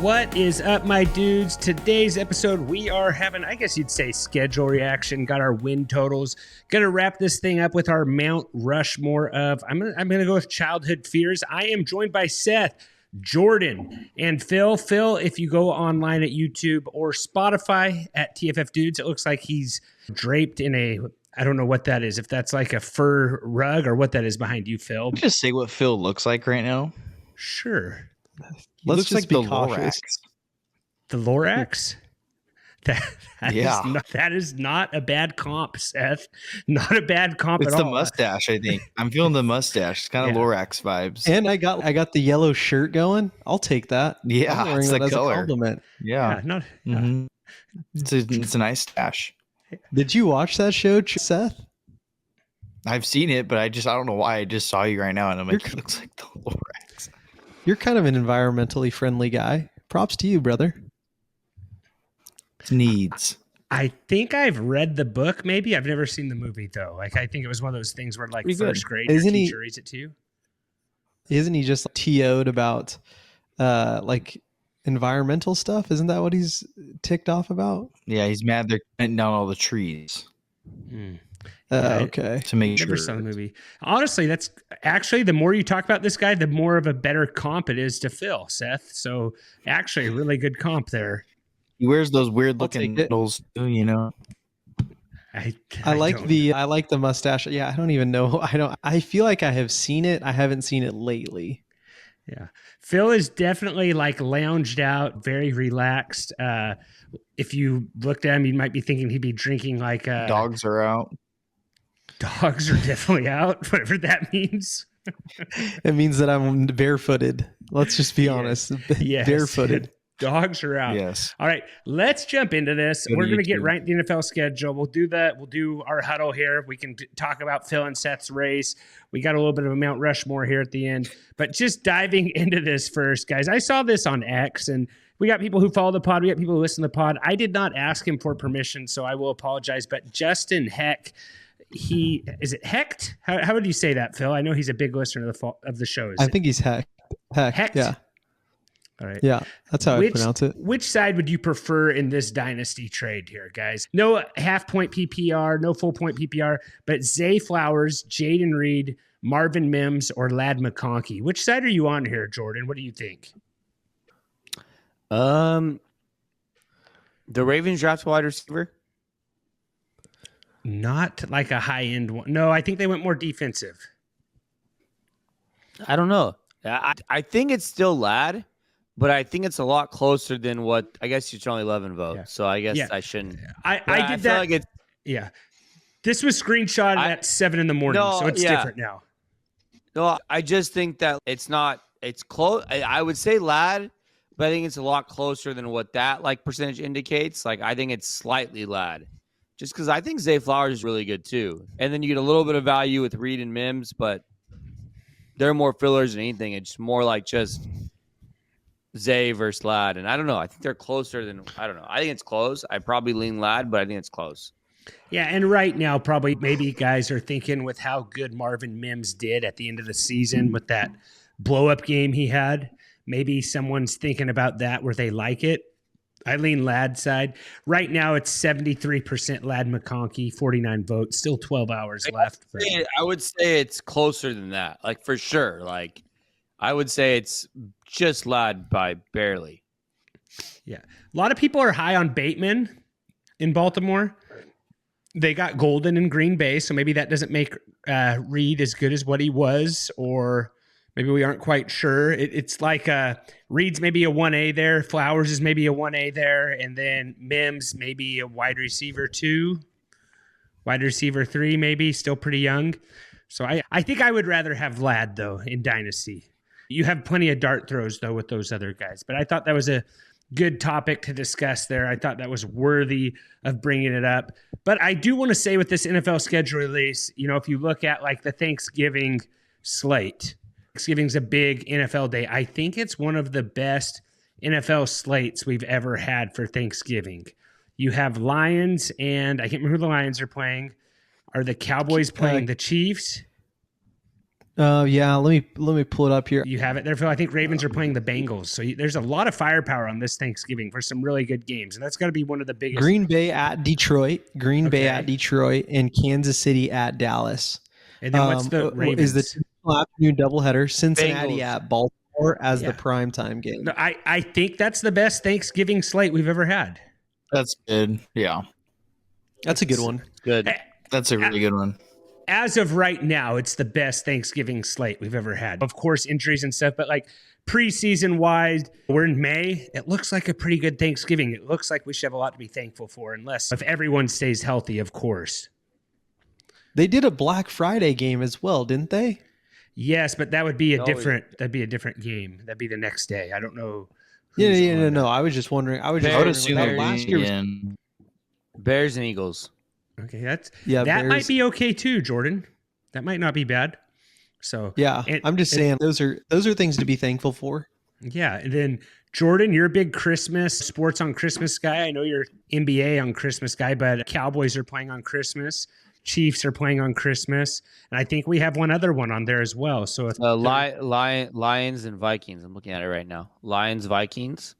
What is up, my dudes? Today's episode, we are having, I guess you'd say, schedule reaction. Got our win totals. Gonna wrap this thing up with our Mount Rushmore of, I'm gonna go with childhood fears. I am joined by Seth, Jordan, and Phil. Phil, if you go online at YouTube or Spotify at TFF Dudes, it looks like he's draped in a, I don't know what that is. If that's like a fur rug or what that is behind you, Phil. Just say what Phil looks like right now. Sure. Let's just be cautious. The Lorax? Yeah. That is not a bad comp, Seth. Not a bad comp It's at the all. mustache, I think. I'm feeling the mustache. It's kind of Lorax vibes. And I got the yellow shirt going. I'll take that. Yeah, I'm wearing it's that the as color. a compliment. Yeah. It's a nice stash. Did you watch that show, Seth? I've seen it, but I don't know why. I just saw you right now, and I'm like, it looks like the Lorax. You're kind of an environmentally friendly guy. Props to you, brother. Needs. I think I've read the book, maybe. I've never seen the movie, though. Like, I think it was one of those things where, like, first grade your teacher reads it to you. Isn't he just TO'd about, like, environmental stuff? Isn't that what he's ticked off about? Yeah, he's mad they're cutting down all the trees. Okay. To make Never sure. saw the movie. Honestly, that's actually, the more you talk about this guy, the more of a better comp it is to Phil, Seth. So, actually, a really good comp there. He wears those weird looking needles too, you know. I like the mustache. Yeah, I don't even know. I feel like I have seen it. I haven't seen it lately. Yeah. Phil is definitely like lounged out, very relaxed. If you looked at him, you might be thinking he'd be drinking like dogs are out. Dogs are definitely out, whatever that means. It means that I'm barefooted. Let's just be honest. Yes. Barefooted. Dogs are out. Yes. All right, let's jump into this. Go to We're going to get YouTube. right into the NFL schedule. We'll do our huddle here. We can talk about Phil and Seth's race. We got a little bit of a Mount Rushmore here at the end. But just diving into this first, guys. I saw this on X, and we got people who follow the pod. We got people who listen to the pod. I did not ask him for permission, so I will apologize. But Justin Heck, is it Hecht? How would you say that, Phil? I know he's a big listener of the show. I think he's Hecht. Hecht? Yeah. All right. Yeah, that's how I pronounce it. Which side would you prefer in this dynasty trade here, guys? No half-point PPR, no full-point PPR, but Zay Flowers, Jaden Reed, Marvin Mims, or Ladd McConkey. Which side are you on here, Jordan? What do you think? The Ravens draft wide receiver? Not like a high-end one. No, I think they went more defensive. I don't know. I think it's still Ladd. But I think it's a lot closer than what I guess it's only 11 votes. Yeah. So I guess I shouldn't. I did that. Like this was screenshotted at 7 a.m, so it's different now. No, I just think that it's close. I would say Ladd, but I think it's a lot closer than what that like percentage indicates. Like I think it's slightly Ladd, just because I think Zay Flowers is really good too. And then you get a little bit of value with Reed and Mims, but they're more fillers than anything. It's more like just Zay versus Ladd, and I don't know. I think they're closer than I don't know. I think it's close. I probably lean Ladd, but I think it's close. Yeah, and right now, probably maybe guys are thinking with how good Marvin Mims did at the end of the season with that blow-up game he had. Maybe someone's thinking about that where they like it. I lean Ladd side. Right now, it's 73% Ladd McConkey, 49 votes, still 12 hours left. I would say it's closer than that, like for sure. Like I would say it's just Ladd by barely. Yeah. A lot of people are high on Bateman in Baltimore. They got Golden in Green Bay, so maybe that doesn't make Reed as good as what he was, or maybe we aren't quite sure. It's like Reed's maybe a 1A there. Flowers is maybe a 1A there, and then Mims maybe a wide receiver 2, wide receiver 3 maybe, still pretty young. So I think I would rather have Ladd, though, in Dynasty. You have plenty of dart throws, though, with those other guys. But I thought that was a good topic to discuss there. I thought that was worthy of bringing it up. But I do want to say with this NFL schedule release, if you look at like the Thanksgiving slate, Thanksgiving's a big NFL day. I think it's one of the best NFL slates we've ever had for Thanksgiving. You have Lions, and I can't remember who the Lions are playing. Are the Cowboys playing the Chiefs? Yeah, let me pull it up here. You have it there, Phil. I think Ravens are playing the Bengals. So there's a lot of firepower on this Thanksgiving for some really good games. And that's got to be one of the biggest. Green Bay at Detroit, and Kansas City at Dallas. And then what's the Ravens? Is the afternoon doubleheader. Cincinnati Bengals at Baltimore as the primetime game. No, I think that's the best Thanksgiving slate we've ever had. That's good. Yeah. That's a good one. Good. That's a really good one. As of right now, it's the best Thanksgiving slate we've ever had. Of course, injuries and stuff, but like preseason wise, we're in May. It looks like a pretty good Thanksgiving. It looks like we should have a lot to be thankful for, unless if everyone stays healthy, of course. They did a Black Friday game as well, didn't they? Yes, but that would be that'd be a different game. That'd be the next day. I don't know. No. I was just wondering. I would assume that last year was Bears and Eagles. Okay, that Bears. might be okay too, Jordan. That might not be bad. So I'm just saying those are things to be thankful for. Yeah, and then Jordan, you're a big Christmas sports on Christmas guy. I know you're NBA on Christmas guy, but Cowboys are playing on Christmas. Chiefs are playing on Christmas, and I think we have one other one on there as well. So it's Lions and Vikings. I'm looking at it right now. Lions, Vikings.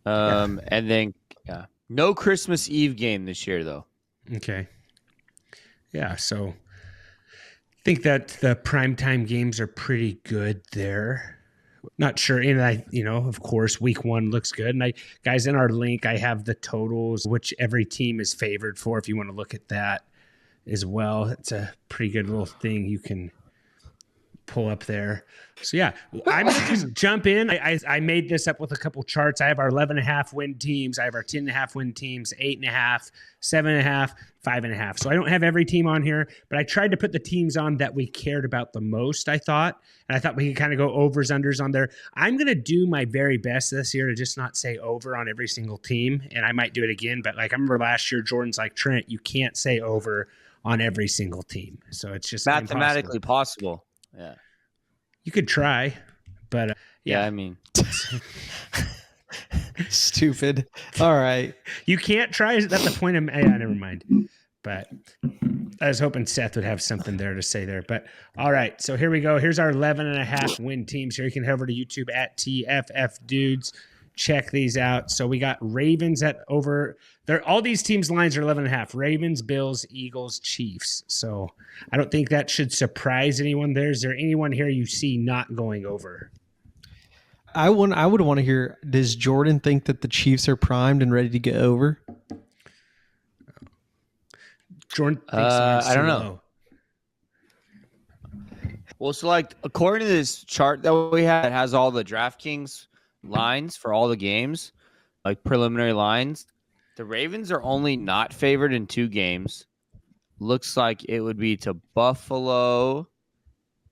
And then no Christmas Eve game this year though. Okay. Yeah, so I think that the primetime games are pretty good there. Not sure. And of course, week 1 looks good. And guys, in our link, I have the totals, which every team is favored for, if you want to look at that as well. It's a pretty good little thing you can pull up there. So yeah, I'm going to just jump in. I made this up with a couple charts. I have our 11.5 win teams. I have our 10.5 win teams, 8.5, 7.5, 5.5. So I don't have every team on here, but I tried to put the teams on that we cared about the most, I thought. And I thought we could kind of go overs, unders on there. I'm going to do my very best this year to just not say over on every single team. And I might do it again, but like I remember last year, Jordan's like, Trent, you can't say over on every single team. So it's just mathematically possible. Yeah. You could try, but yeah, I mean, stupid. All right. You can't try. Is that the point of, never mind. But I was hoping Seth would have something there to say there. But all right. So here we go. Here's our 11.5 win teams here. You can head over to YouTube at TFF Dudes. Check these out. So we got Ravens at over there. All these teams' lines are 11.5. Ravens, Bills, Eagles, Chiefs. So I don't think that should surprise anyone. Is there anyone here you see not going over? I would want to hear, does Jordan think that the Chiefs are primed and ready to get over? Jordan thinks I don't know. Well, so like according to this chart that we have, it has all the DraftKings lines for all the games, like preliminary lines. The Ravens are only not favored in 2 games. Looks like it would be to Buffalo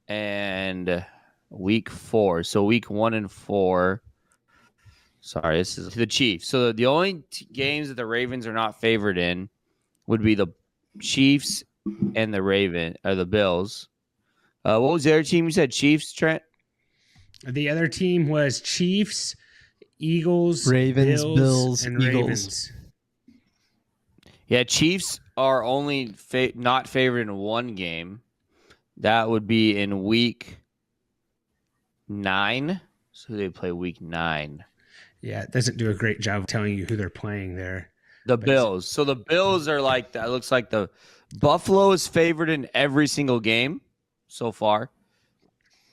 and week 4. So week 1 and 4. Sorry, this is the Chiefs. So the only games that the Ravens are not favored in would be the Chiefs and the Bills. What was the other team you said? Chiefs, Trent? The other team was Chiefs, Eagles, Ravens, Bills, and Eagles. Ravens. Yeah, Chiefs are only not favored in 1 game. That would be in week 9. So they play week 9. Yeah, it doesn't do a great job of telling you who they're playing there. The Bills. So the Bills are like that. It looks like the Buffalo is favored in every single game so far.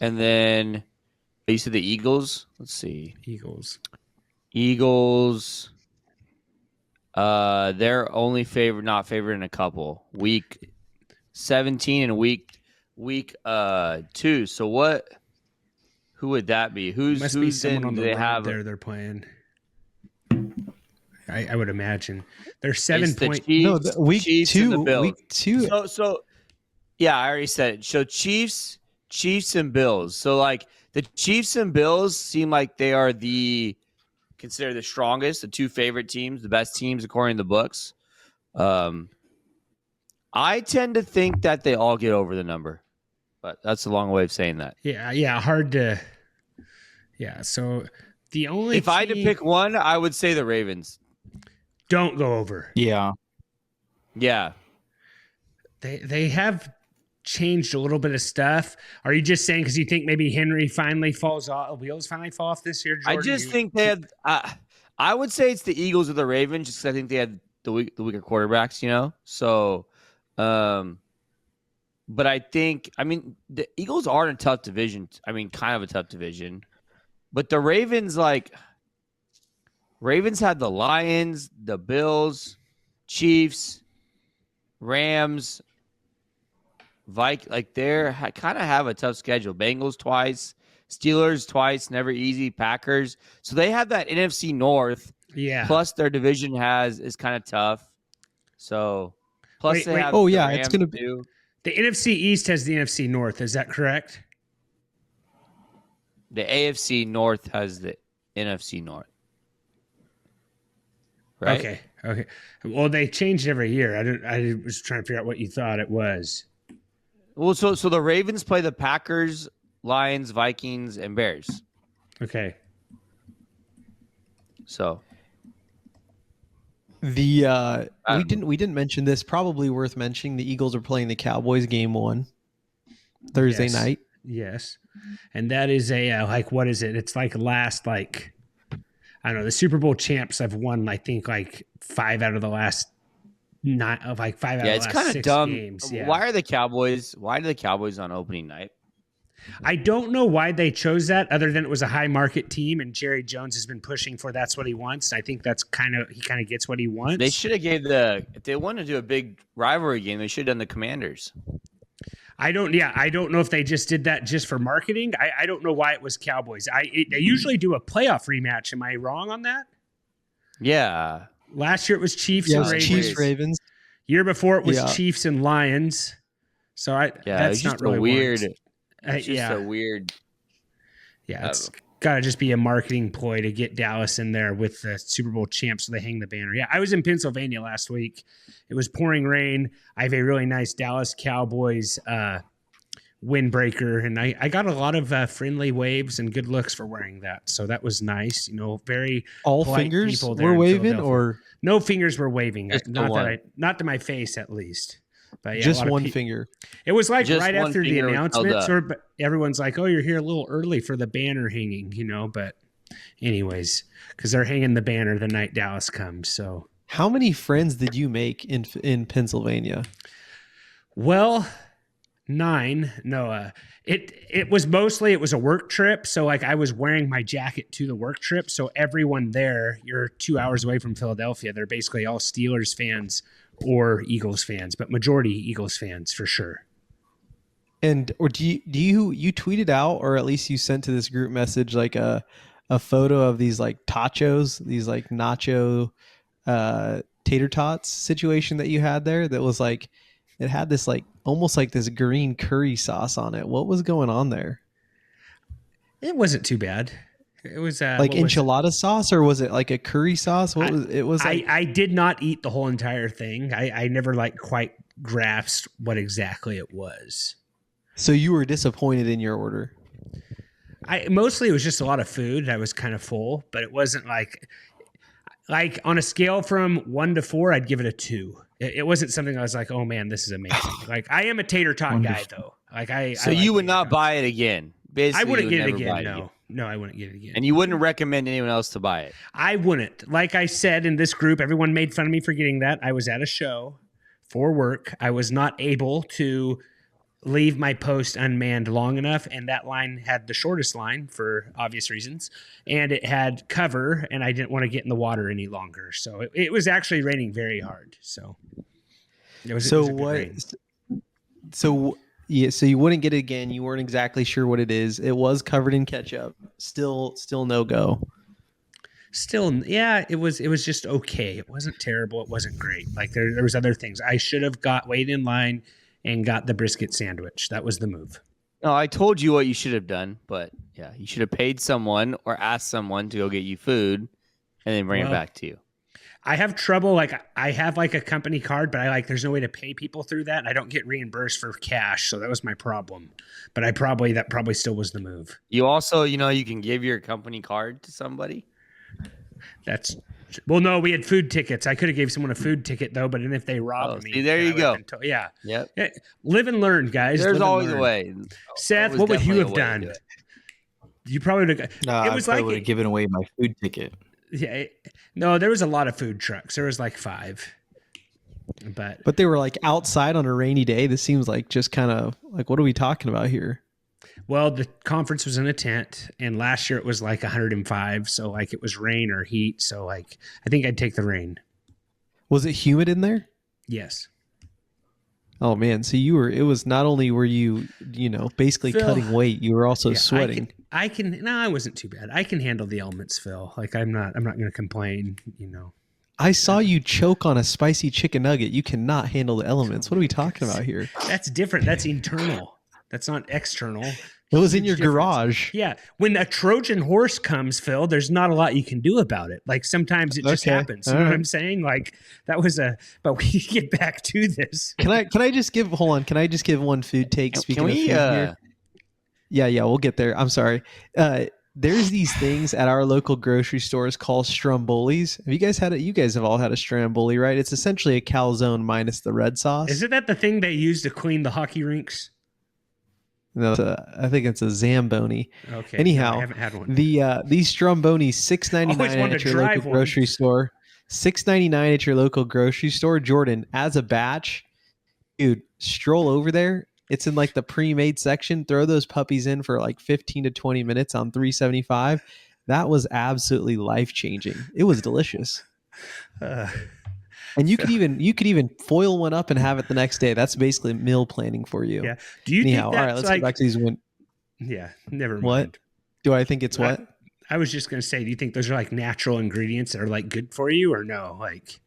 And then you said the Eagles. Let's see. Eagles. They're only not favored in a couple. Week 17 and week 2. So who would that be? Must be who's someone on the they road have there they're playing. I would imagine. They're 7 point. Week Chiefs 2. and the Bills. Week 2. So yeah, I already said it. So Chiefs and Bills. So like the Chiefs and Bills seem like they are considered the strongest, the 2 favorite teams, the best teams according to the books. I tend to think that they all get over the number, but that's a long way of saying that. Yeah, hard to. Yeah, so the only if I had to pick one, I would say the Ravens. Don't go over. Yeah. Yeah. They have changed a little bit of stuff. Are you just saying because you think maybe Henry finally falls off, wheels finally fall off this year, Jordan? I just think they had. I would say it's the Eagles or the Ravens, just because I think they had the weaker quarterbacks. So, but I think the Eagles are in a tough division. Kind of a tough division, but the Ravens had the Lions, the Bills, Chiefs, Rams, they're kind of have a tough schedule. Bengals twice, Steelers twice, never easy. Packers, so they have that NFC North. Yeah. Plus their division is kind of tough. So plus they have. Oh the yeah, Rams it's gonna be. too. The NFC East has the NFC North. Is that correct? The AFC North has the NFC North. Right? Okay. Well, they change every year. I was trying to figure out what you thought it was. Well, so the Ravens play the Packers, Lions, Vikings, and Bears. Okay. So The we didn't mention this. Probably worth mentioning. The Eagles are playing the Cowboys game 1 Thursday night. Yes, and that is a what is it? It's last I don't know. The Super Bowl champs have won. I think 5 out of the last 9 of 5 out of the last 6 games. Yeah, it's kind of dumb. Yeah. Why are the Cowboys? Why do the Cowboys on opening night? I don't know why they chose that, other than it was a high market team, and Jerry Jones has been pushing for that's what he wants. I think that's he kind of gets what he wants. They should have if they wanted to do a big rivalry game, they should have done the Commanders. I don't know if they just did that just for marketing. I don't know why it was Cowboys. They usually do a playoff rematch. Am I wrong on that? Yeah. Last year it was Chiefs and Ravens. Chiefs, Ravens. Year before it was Chiefs and Lions. So that's not really weird. It's just so weird. Yeah, it's got to just be a marketing ploy to get Dallas in there with the Super Bowl champs so they hang the banner. Yeah, I was in Pennsylvania last week. It was pouring rain. I have a really nice Dallas Cowboys windbreaker, and I got a lot of friendly waves and good looks for wearing that. So that was nice. Very all fingers people were waving, or no fingers were waving. Not to my face at least. But yeah, just one finger. It was right after the announcements, but everyone's like, "Oh, you're here a little early for the banner hanging," But anyways, because they're hanging the banner the night Dallas comes. So, how many friends did you make in Pennsylvania? Well, 9. No, it was mostly a work trip. So I was wearing my jacket to the work trip. So everyone there, you're 2 hours away from Philadelphia. They're basically all Steelers fans or Eagles fans, but majority Eagles fans for sure. Or do you tweeted out, or at least you sent to this group message a photo of these tachos, these nacho tater tots situation that you had there that was it had this almost this green curry sauce on it. What was going on there? It wasn't too bad. It was enchilada sauce, or was it a curry sauce? What was it? Was I did not eat the whole entire thing. I never quite grasped what exactly it was. So you were disappointed in your order? Mostly it was just a lot of food. I was kind of full, but it wasn't on a scale from 1 to 4, I'd give it a 2. It wasn't something I was like, oh man, this is amazing. I am a tater tot guy though. So you would not buy it again? Basically, I wouldn't get it again. No, I wouldn't get it again. And you wouldn't recommend anyone else to buy it? I wouldn't. Like I said in this group, everyone made fun of me for getting that. I was at a show for work. I was not able to leave my post unmanned long enough, and that line had the shortest line for obvious reasons, and it had cover, and I didn't want to get in the water any longer. So it was actually raining very hard. So it was. Yeah, so you wouldn't get it again. You weren't exactly sure what it is. It was covered in ketchup. Still no go. Still, yeah, it was just okay. It wasn't terrible. It wasn't great. There was other things. I should have waited in line and got the brisket sandwich. That was the move. No, I told you what you should have done, but yeah, you should have paid someone or asked someone to go get you food and then bring it back to you. I have trouble. I have a company card, but there's no way to pay people through that. And I don't get reimbursed for cash. So that was my problem. But that probably still was the move. You also, you can give your company card to somebody. That's Well, no, we had food tickets. I could have gave someone a food ticket though, but then if they robbed me, see, there then you I would've go. been yeah. Yep. Yeah. Live and learn, guys. There's Live and always learn. a way. Seth, Always what would you definitely have a way to done? do it. You probably would have. I It was probably like would have given away my food ticket. yeah. No, there was a lot of food trucks. There was like 5. But they were like outside on a rainy day. This seems like just kind of like, what are we talking about here? Well, the conference was in a tent, and last year it was like 105. So like it was rain or heat. So like I think I'd take the rain. Was it humid in there? Yes. Oh man, so it was not only were you basically Phil, cutting weight, you were also sweating. No, I wasn't too bad. I can handle the elements, Phil. Like I'm not going to complain, I saw you choke on a spicy chicken nugget. You cannot handle the elements. What are we talking about here? That's different. That's internal. That's not external. It was in your Difference. garage. Yeah. When a Trojan horse comes, Phil, there's not a lot you can do about it. Like sometimes it just Okay. happens. You know what I'm saying? Like that was but we get back to this. Can I just give one food take? Speaking of food here? Yeah, we'll get there. I'm sorry. There's these things at our local grocery stores called strombolis. Have you guys had it? You guys have all had a stromboli, right? It's essentially a calzone minus the red sauce. Isn't that the thing they use to clean the hockey rinks? No, I think it's a Zamboni. Okay. Anyhow, no, I haven't had one. These strombonis, $6.99 at your local grocery store. $6.99 at your local grocery store. Jordan, as a batch, dude, stroll over there. It's in like the pre-made section. Throw those puppies in for like 15 to 20 minutes on $3.75. That was absolutely life-changing. It was delicious. And you could even foil one up and have it the next day. That's basically meal planning for you. Yeah. Do you Anyhow, think that's all right, let's like, get back to these win. Yeah, never mind. What? Do I think it's what? I was just going to say, do you think those are like natural ingredients that are like good for you or no? Like,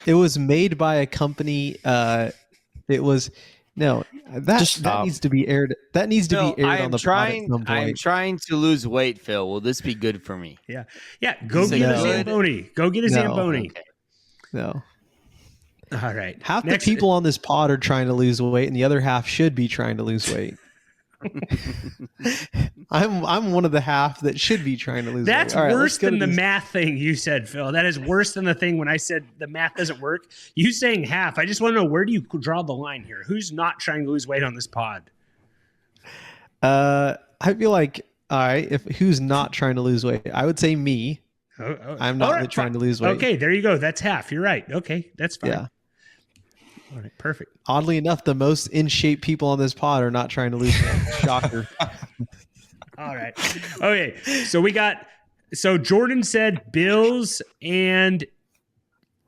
it was made by a company. It was that needs to be aired. That needs to be aired on the pod at some point. I'm trying to lose weight, Phil. Will this be good for me? Yeah. Go get a Zamboni. Go get a Zamboni. Okay. No. All right. Half the people on this pod are trying to lose weight, and the other half should be trying to lose weight. I'm one of the half that should be trying to lose weight. That's worse than the math thing you said, Phil. That is worse than the thing when I said the math doesn't work. You saying half. I just want to know, where do you draw the line here? Who's not trying to lose weight on this pod? I feel like, all right, who's not trying to lose weight? I would say me. I'm not trying to lose weight. Okay, there you go. That's half. You're right. Okay, that's fine. Yeah. All right, perfect. Oddly enough, the most in shape people on this pod are not trying to lose weight. Shocker. All right. Okay. So Jordan said Bills and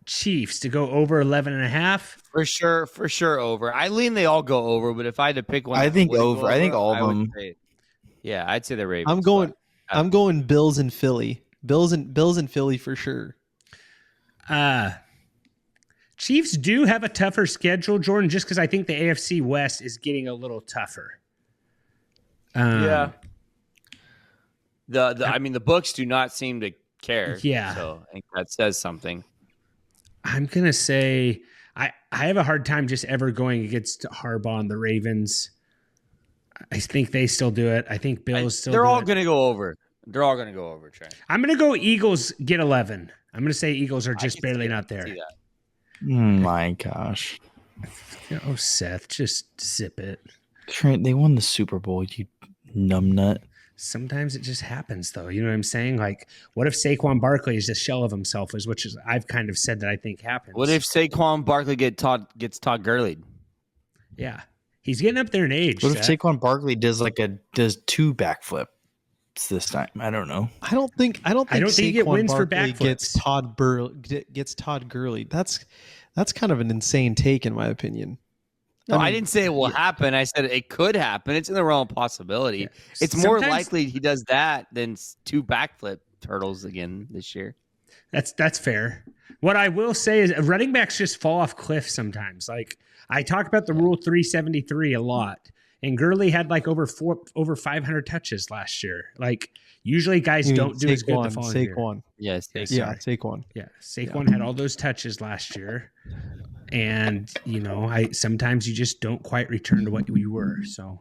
Chiefs to go over 11.5. For sure over. I lean they all go over, but if I had to pick one, I think over. I think all of them. Yeah, I'd say the Ravens. I'm going Bills and Philly. Bills and Philly for sure. Chiefs do have a tougher schedule, Jordan, just because I think the AFC West is getting a little tougher. Yeah. The books do not seem to care. Yeah. So I think that says something. I'm gonna say I have a hard time just ever going against Harbaugh and the Ravens. I think they still do it. I think Bills still. They're all going to go over. They're all going to go over. Trent. I'm gonna go Eagles get 11. I'm gonna say Eagles are just barely not there. My gosh. Oh, Seth, just zip it. Trent, they won the Super Bowl, you numbnut. Sometimes it just happens, though. You know what I'm saying? Like, what if Saquon Barkley is a shell of himself, which is I've kind of said that I think happens. What if Saquon Barkley gets Todd Gurley? Yeah, he's getting up there in age. What if Saquon Barkley does 2 backflips this time? I don't know. I don't think he Saquon wins for Barkley backflips. gets Todd Gurley. That's kind of an insane take, in my opinion. No, I didn't say it will happen. I said it could happen. It's in the realm of possibility. Yeah. It's more likely he does that than 2 backflip turtles again this year. That's fair. What I will say is running backs just fall off cliffs sometimes. Like I talk about the Rule 373 a lot, and Gurley had over 500 touches last year. Like usually guys don't do as good the following year. Saquon. Yes. Saquon. Yeah, Saquon had all those touches last year. And, sometimes you just don't quite return to what you were. So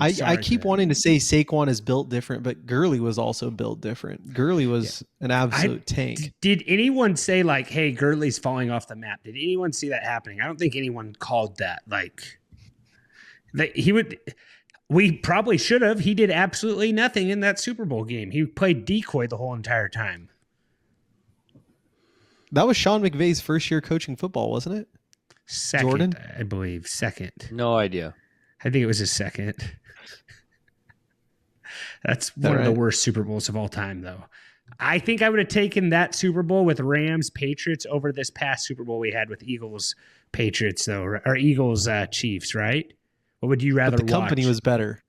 I keep wanting to say Saquon is built different, but Gurley was also built different. Gurley was an absolute tank. Did anyone say like, "Hey, Gurley's falling off the map"? Did anyone see that happening? I don't think anyone called that. Like, that he would. We probably should have. He did absolutely nothing in that Super Bowl game. He played decoy the whole entire time. That was Sean McVay's first year coaching football, wasn't it? Second, Jordan? I believe. Second. No idea. I think it was his second. That's one of the worst Super Bowls of all time, though. I think I would have taken that Super Bowl with Rams Patriots over this past Super Bowl we had with Eagles Patriots, though, or Eagles Chiefs, right? What would you rather But the company watch? was better.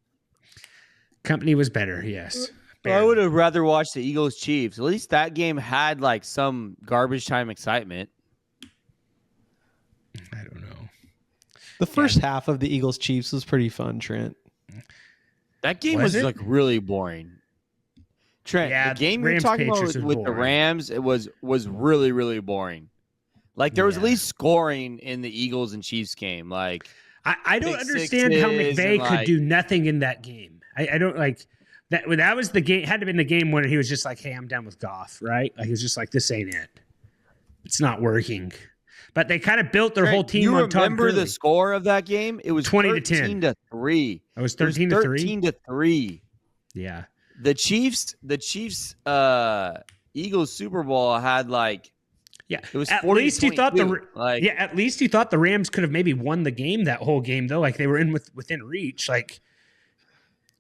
Company was better, yes. I would have rather watched the Eagles Chiefs. At least that game had like some garbage time excitement. I don't know. The first half of the Eagles Chiefs was pretty fun, Trent. That game Was was it? like really boring. Trent, Yeah, the game Rams you're talking Patriots about was with the boring. Rams, it was really, really boring. Like there was at Yeah. least scoring in the Eagles and Chiefs game. Like I don't Pick understand how sixes McVay and, could like- do nothing in that game. I don't like that. That was the game. Had to been the game when he was just like, "Hey, I'm done with Goff," right? Like he was just like, "This ain't it. It's not working." But they kind of built their whole Trent, team you on Todd remember Gurley. the score of that game? It was 20 to 10. 13 to 3. It was It was 13 to 3. 13 to 3. Yeah. The Chiefs Eagles Super Bowl had like Yeah. it was At 40 least you thought 22. Like yeah, at least you thought the Rams could have maybe won the game that whole game though. Like they were within reach. Like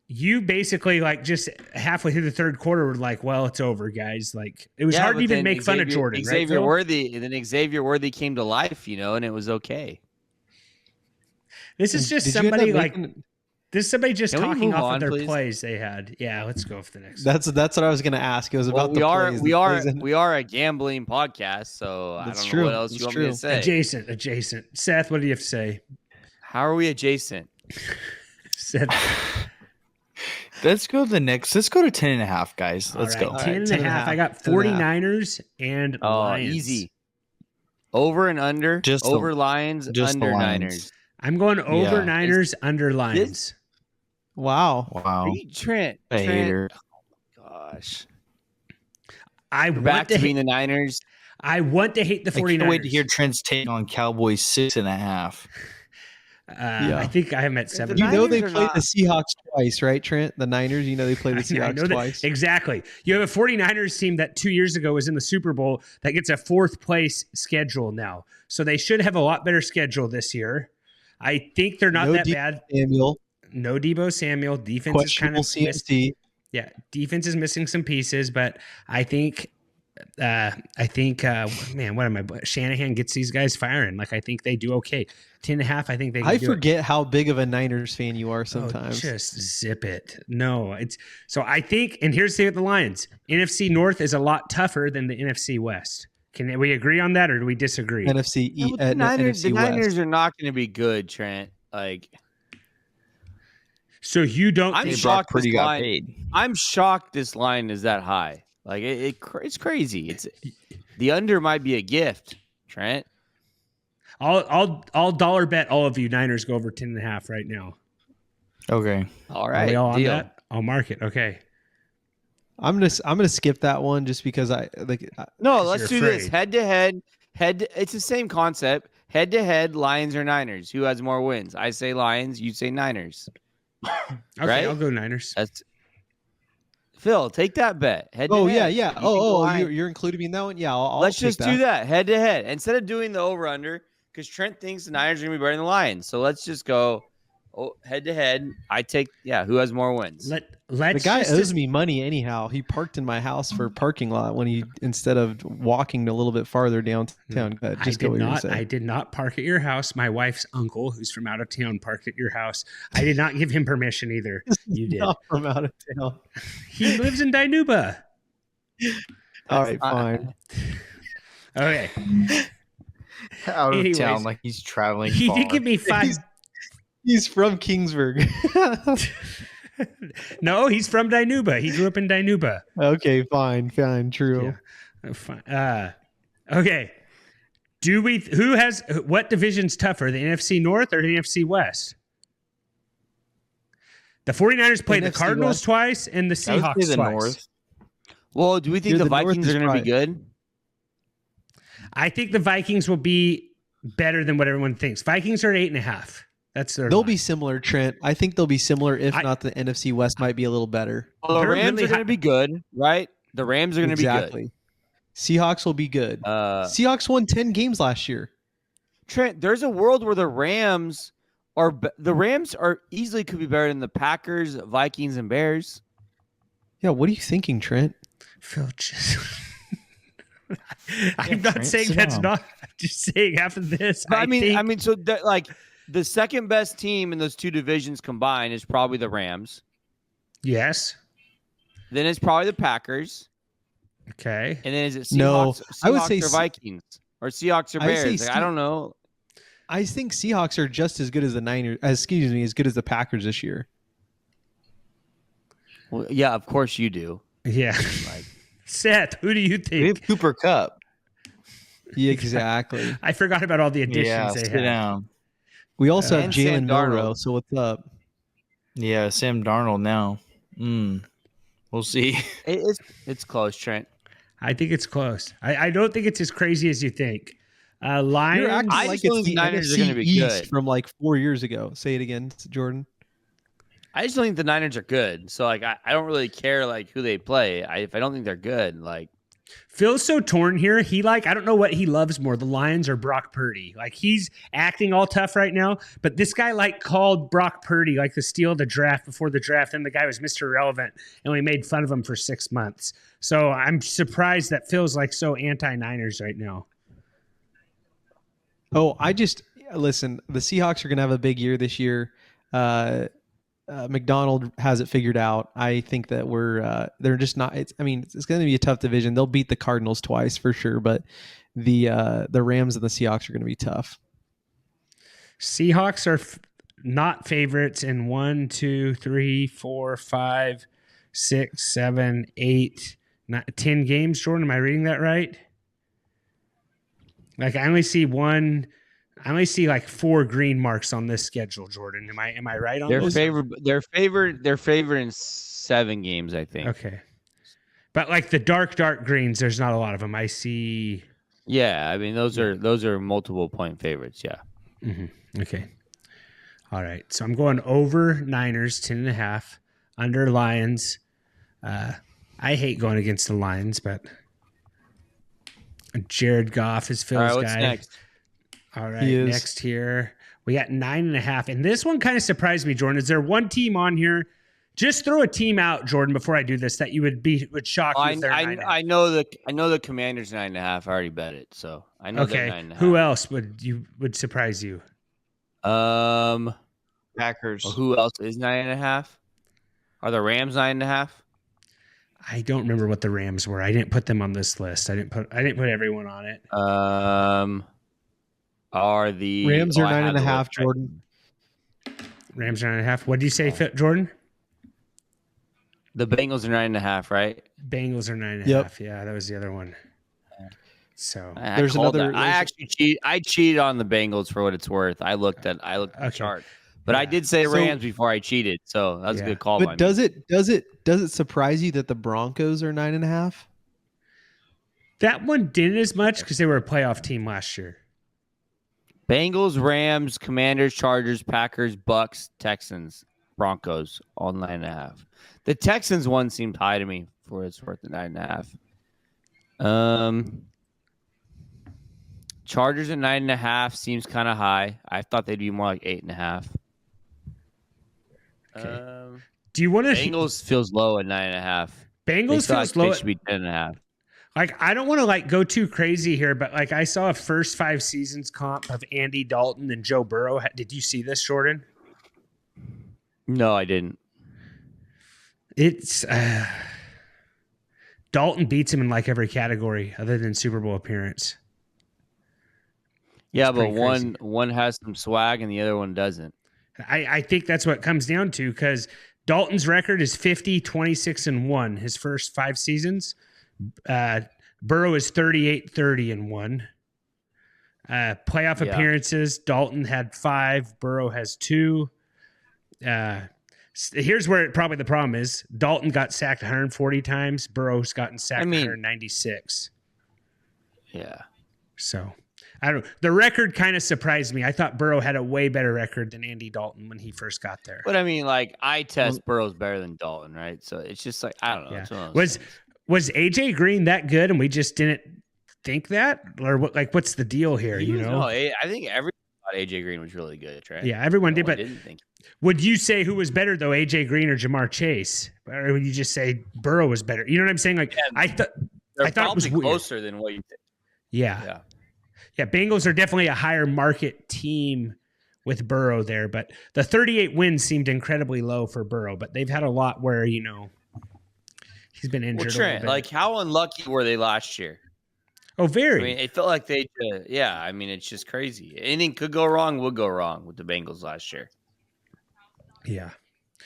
you basically like just halfway through the third quarter were like, well, it's over, guys. Like it was yeah, hard to but even then make fun of Jordan. Right, Xavier Phil? Worthy, and then Xavier Worthy came to life, and it was okay. This is just Did you end up somebody like making- this is somebody just Can we talking move off on, of their please? plays they had. Yeah, let's go for the next. That's what I was going to ask. It was Well, about the plays. we The are plays in- we are a gambling podcast, so I That's don't true. know what else That's you want true. me to say. Adjacent. Seth, what do you have to say? How are we adjacent? Seth, Let's go to the next. Let's go to 10.5, guys. all Let's right, go. All 10 right, and 10 a and a half. half. I got 10 and a half. 49ers and Oh, Lions. easy. Over and under. Just the- over Lions, just the under Lions. Niners. I'm going over Yeah. Niners, under Lions. Wow. Wow. Are you Trent? A hater. Gosh. I We're want back to to being hate, the Niners. I want to hate the 49ers. I can't wait to hear Trent's take on Cowboys 6.5. Yeah. I think I am at 7. The You know they Niners are played not- the Seahawks twice, right, Trent? The Niners, they played the I Seahawks know that twice. exactly. You have a 49ers team that 2 years ago was in the Super Bowl that gets a fourth place schedule now. So they should have a lot better schedule this year. I think they're not No that Deebo bad. Samuel, No Debo Samuel. Defense is kind questionable of CMC. yeah, defense is missing some pieces, but I think man, what am I? Shanahan gets these guys firing. Like I think they do okay. 10.5. I think they. Can I do forget how big of a Niners fan you are it. sometimes. Oh, just zip it. No, it's so I think. And here's the thing with the Lions: NFC North is a lot tougher than the NFC West. Can we agree on that, or do we disagree? NFC, Yeah, but the Niners, NFC the West. Niners are not going to be good, Trent. Like So you don't I'm think? Hey, Brock shocked Purdy this got line- paid. I'm shocked this line is that high. Like it's crazy. It's the under might be a gift, Trent. I'll dollar bet all of you Niners go over 10.5 right now. Okay. All Are right, we all on deal. that? I'll mark it. Okay. I'm gonna skip that one just because I like. No, 'Cause let's you're do this afraid. head to head. It's the same concept. Head to head, Lions or Niners. Who has more wins? I say Lions. You say Niners. Okay, Right? I'll go Niners. That's Phil. Take that bet. Head. Oh to yeah, head. yeah. You can go Oh, Lions. you're including me in that one. Yeah, I'll Let's take just do that head to head instead of doing the over under because Trent thinks the Niners are gonna be better than the Lions. So let's just go head to head. I take who has more wins. Let's The guy just- owes me money anyhow. He parked in my house for a parking lot when he instead of walking a little bit farther downtown. Go ahead, just go what you were I saying. did not park at your house. My wife's uncle, who's from out of town, parked at your house. I did not give him permission either. You did. Not from out of town. He lives in Dinuba. All right, fine. Okay. Out of Anyways, town, like he's traveling He far. did give me 5. He's from Kingsburg. No, he's from Dinuba. He grew up in Dinuba. Okay, fine, true. Yeah. Fine. Okay. What division's tougher, the NFC North or the NFC West? The 49ers played the NFC Cardinals West. twice and the I would say Seahawks the twice. North. Well, do we think Dude, the the North Vikings is are going to be right. good? I think the Vikings will be better than what everyone thinks. Vikings are at 8.5. That's their They'll line. be similar, Trent. I think they'll be similar. If I- not, the NFC West might be a little better. Well, the They're Rams really are going to be good, right? The Rams are going to be good. Exactly. Seahawks will be good. Seahawks won 10 games last year. Trent, there's a world where the Rams are easily could be better than the Packers, Vikings, and Bears. Yeah, what are you thinking, Trent? Phil, I'm not Trent, saying sit that's down. not. I'm just saying after this. But I mean, think, so that, like the second best team in those two divisions combined is probably the Rams. yes. Then it's probably the Packers, Okay. and then is it No, Seahawks? I would say or Vikings or Seahawks or I would say Bears. Like, I don't know. I think Seahawks are just as good as the Niners. As good as the Packers this year. Well, yeah, of course you do. Yeah. Like, Seth, who do you We have think? Cooper Cup. Yeah, exactly. I forgot about all the additions Yeah, they sit had. down. We also have And Sam Jalen Darnold. Milrow. So what's up? Yeah, Sam Darnold now. We'll see. it's close, Trent. I think it's close. I don't think it's as crazy as you think. Lions. You're acting I like just don't it's think the the Niners are NFC gonna be East good. from like 4 years ago. Say it again, Jordan. I just don't think the Niners are good. So like, I don't really care like who they play. If I don't think they're good, like Phil's so torn here. I don't know what he loves more, the Lions or Brock Purdy. Like he's acting all tough right now, but this guy like called Brock Purdy like the steal of the draft before the draft, and the guy was Mr. Irrelevant, and we made fun of him for 6 months. So I'm surprised that Phil's like so anti-Niners right now. Oh, listen. The Seahawks are going to have a big year this year. McDonald has it figured out. I think that they're just not. It's going to be a tough division. They'll beat the Cardinals twice for sure, but the Rams and the Seahawks are going to be tough. Seahawks are not favorites in 1, 2, 3, 4, 5, 6, 7, 8, 10 games. Jordan, am I reading that right? Like I only see like 4 green marks on this schedule, Jordan. Am I right on they're those? They're favored in 7 games, I think. Okay. But like the dark greens, there's not a lot of them. I see. Yeah, I mean those are multiple point favorites. Yeah. Mm-hmm. Okay. All right. So I'm going over Niners 10.5, under Lions. I hate going against the Lions, but Jared Goff is Phil's All right, what's guy. next? All right, He is. next here we got 9.5, and this one kind of surprised me, Jordan. Is there one team on here? Just throw a team out, Jordan, before I do this that you would shock you. If they're 9.5. I know the Commanders 9.5. I already bet it, so I know they're Okay, 9.5. who else would surprise you? Packers. Well, who else is 9.5? Are the Rams 9.5? I don't remember what the Rams were. I didn't put them on this list. I didn't put everyone on it. Are the Rams are I have the 9.5. list, right? Jordan. Rams are 9.5. What did you say, Jordan? The Bengals are 9.5, right? Bengals are 9.5. Yep. Yeah, that was the other one. So There's called another- that. I actually cheated on the Bengals for what it's worth. I looked at the chart, but I did say So- Rams before I cheated, so that was a Yeah. good call. by But me. does it surprise you that the Broncos are 9.5? that one didn't as much because they were a playoff team last year. Bengals, Rams, Commanders, Chargers, Packers, Bucks, Texans, Broncos, all 9.5. The Texans one seemed high to me for what it's worth at 9.5. Chargers at 9.5 seems kind of high. I thought they'd be more like 8.5. Okay. Do you want to? Bengals feels low at 9.5. Bengals They feels low. They should be 10.5. Like I don't want to like go too crazy here, but like I saw a first 5 seasons comp of Andy Dalton and Joe Burrow. Did you see this, Jordan? No, I didn't. It's Dalton beats him in like every category other than Super Bowl appearance. Yeah, It's but pretty crazy. one has some swag and the other one doesn't. I think that's what it comes down to because Dalton's record is 50, 26, and 1 his first 5 seasons. Burrow is 38, 30, and 1. Playoff appearances, Dalton had 5, Burrow has 2. Here's where probably the problem is. Dalton got sacked 140 times. Burrow's gotten sacked 196. Yeah. So I don't know. The record kind of surprised me. I thought Burrow had a way better record than Andy Dalton when he first got there. But I mean, like, I test Burrow's better than Dalton, right? So it's just like, I don't know. Yeah. It's one of those things. Was AJ Green that good and we just didn't think that? Or what, like, what's the deal here? No, I think everyone thought AJ Green was really good, right? Yeah, everyone did. But didn't think. Would you say who was better though, AJ Green or Jamar Chase? Or would you just say Burrow was better? You know what I'm saying? Like, I thought it was closer than what you think. Yeah. Bengals are definitely a higher market team with Burrow there, but the 38 wins seemed incredibly low for Burrow. But they've had a lot where he's been injured. Well, Trent, like, how unlucky were they last year? Oh, very. I mean, it felt like they. I mean, it's just crazy. Anything could go wrong. Would go wrong with the Bengals last year. Yeah.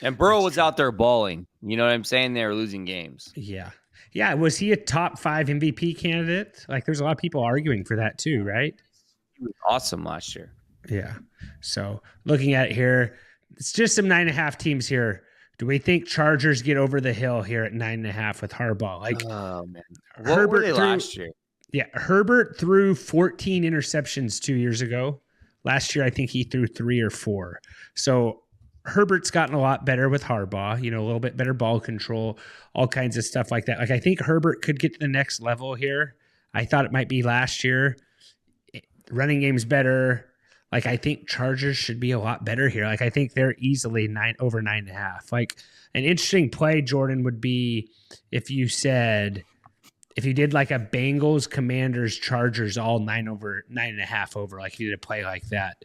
And Burrow was out there balling. You know what I'm saying? They were losing games. Yeah. Yeah. Was he a top 5 MVP candidate? Like, there's a lot of people arguing for that too, right? He was awesome last year. Yeah. So looking at it here, it's just some 9.5 teams here. Do we think Chargers get over the hill here at 9.5 with Harbaugh? Like, oh man, what were they last year? Yeah, Herbert threw 14 interceptions 2 years ago. Last year, I think he threw 3 or 4. So Herbert's gotten a lot better with Harbaugh, a little bit better ball control, all kinds of stuff like that. Like, I think Herbert could get to the next level here. I thought it might be last year. Running game's better. Like, I think Chargers should be a lot better here. Like, I think they're easily over 9.5. Like, an interesting play, Jordan, would be if you did like a Bengals, Commanders, Chargers, all 9.5 over, like you did a play like that.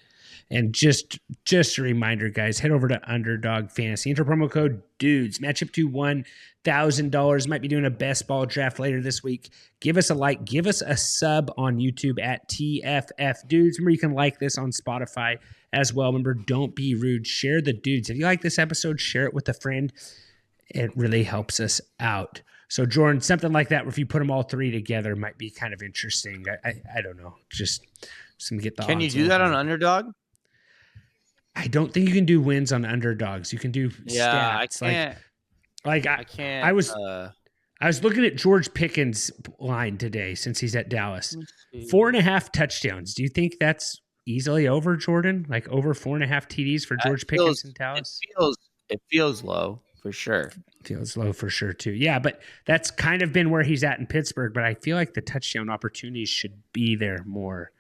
And just a reminder, guys, head over to Underdog Fantasy. Enter promo code DUDES. Match up to $1,000. Might be doing a best ball draft later this week. Give us a like. Give us a sub on YouTube at TFF Dudes. Remember, you can like this on Spotify as well. Remember, don't be rude. Share the dudes. If you like this episode, share it with a friend. It really helps us out. So, Jordan, something like that, where if you put them all 3 together, might be kind of interesting. I don't know. Just some get the. Can you do that on Underdog? I don't think you can do wins on underdogs. You can do stats. I can't. I can't. I was looking at George Pickens' line today since he's at Dallas. 4.5 touchdowns. Do you think that's easily over, Jordan? Like over 4.5 TDs for George Pickens in Dallas? It feels low for sure. Feels low for sure too. Yeah, but that's kind of been where he's at in Pittsburgh. But I feel like the touchdown opportunities should be there more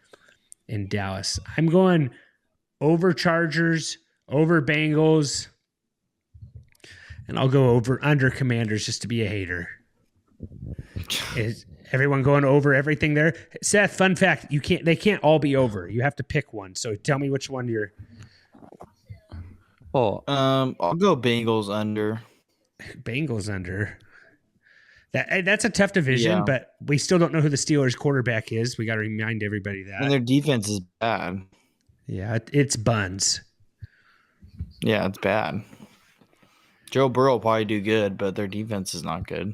in Dallas. I'm going over Chargers, over Bengals, and I'll go under Commanders just to be a hater. Is everyone going over everything there? Seth, fun fact, they can't all be over. You have to pick one. So tell me which one you're. I'll go Bengals under. Bengals under. That's a tough division, but we still don't know who the Steelers quarterback is. We got to remind everybody that. And their defense is bad. Yeah, it's buns. Yeah, it's bad. Joe Burrow will probably do good, but their defense is not good.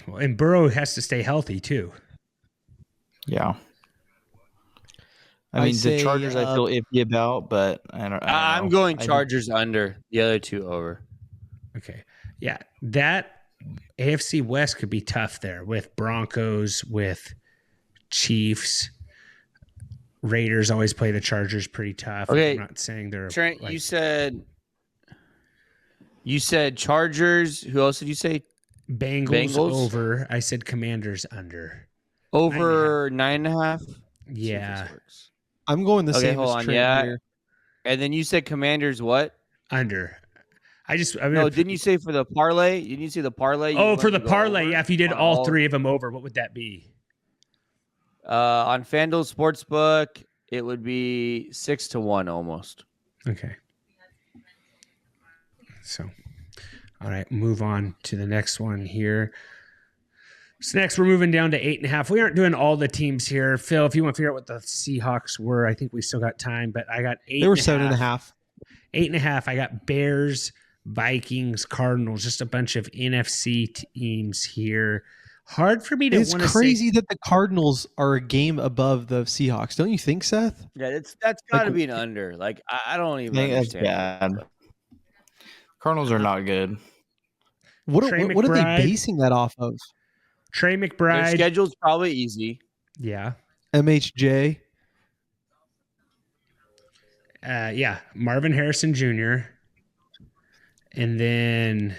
Well, and Burrow has to stay healthy too. Yeah. I mean, the Chargers I feel iffy about, but I don't know. I'm going Chargers under. The other 2 over. Okay. Yeah, that AFC West could be tough there with Broncos, with Chiefs. Raiders always play the Chargers pretty tough. Okay. I'm not saying they're Trent, you said Chargers. Who else did you say? Bengals over. I said Commanders under. Over 9.5? Yeah. I'm going the same hold as on, Trent here. And then you said Commanders what? Under. Didn't you say for the parlay? Didn't you say the parlay? For the parlay, yeah. If you did all 3 of them over, what would that be? On FanDuel Sportsbook, it would be 6-1 almost. Okay. So, all right, move on to the next one here. So next, we're moving down to 8.5. We aren't doing all the teams here. Phil, if you want to figure out what the Seahawks were, I think we still got time, but I got 8. They were 7.5. 8.5. I got Bears, Vikings, Cardinals, just a bunch of NFC teams here. Hard for me to want to say. It's crazy that the Cardinals are a game above the Seahawks. Don't you think, Seth? Yeah, that's got to be an under. Like, I don't even understand. That's bad. Cardinals are not good. What Trey are they McBride. basing that off of? Trey Their McBride. schedule's probably easy. Yeah. MHJ. Yeah. Marvin Harrison Jr. And then,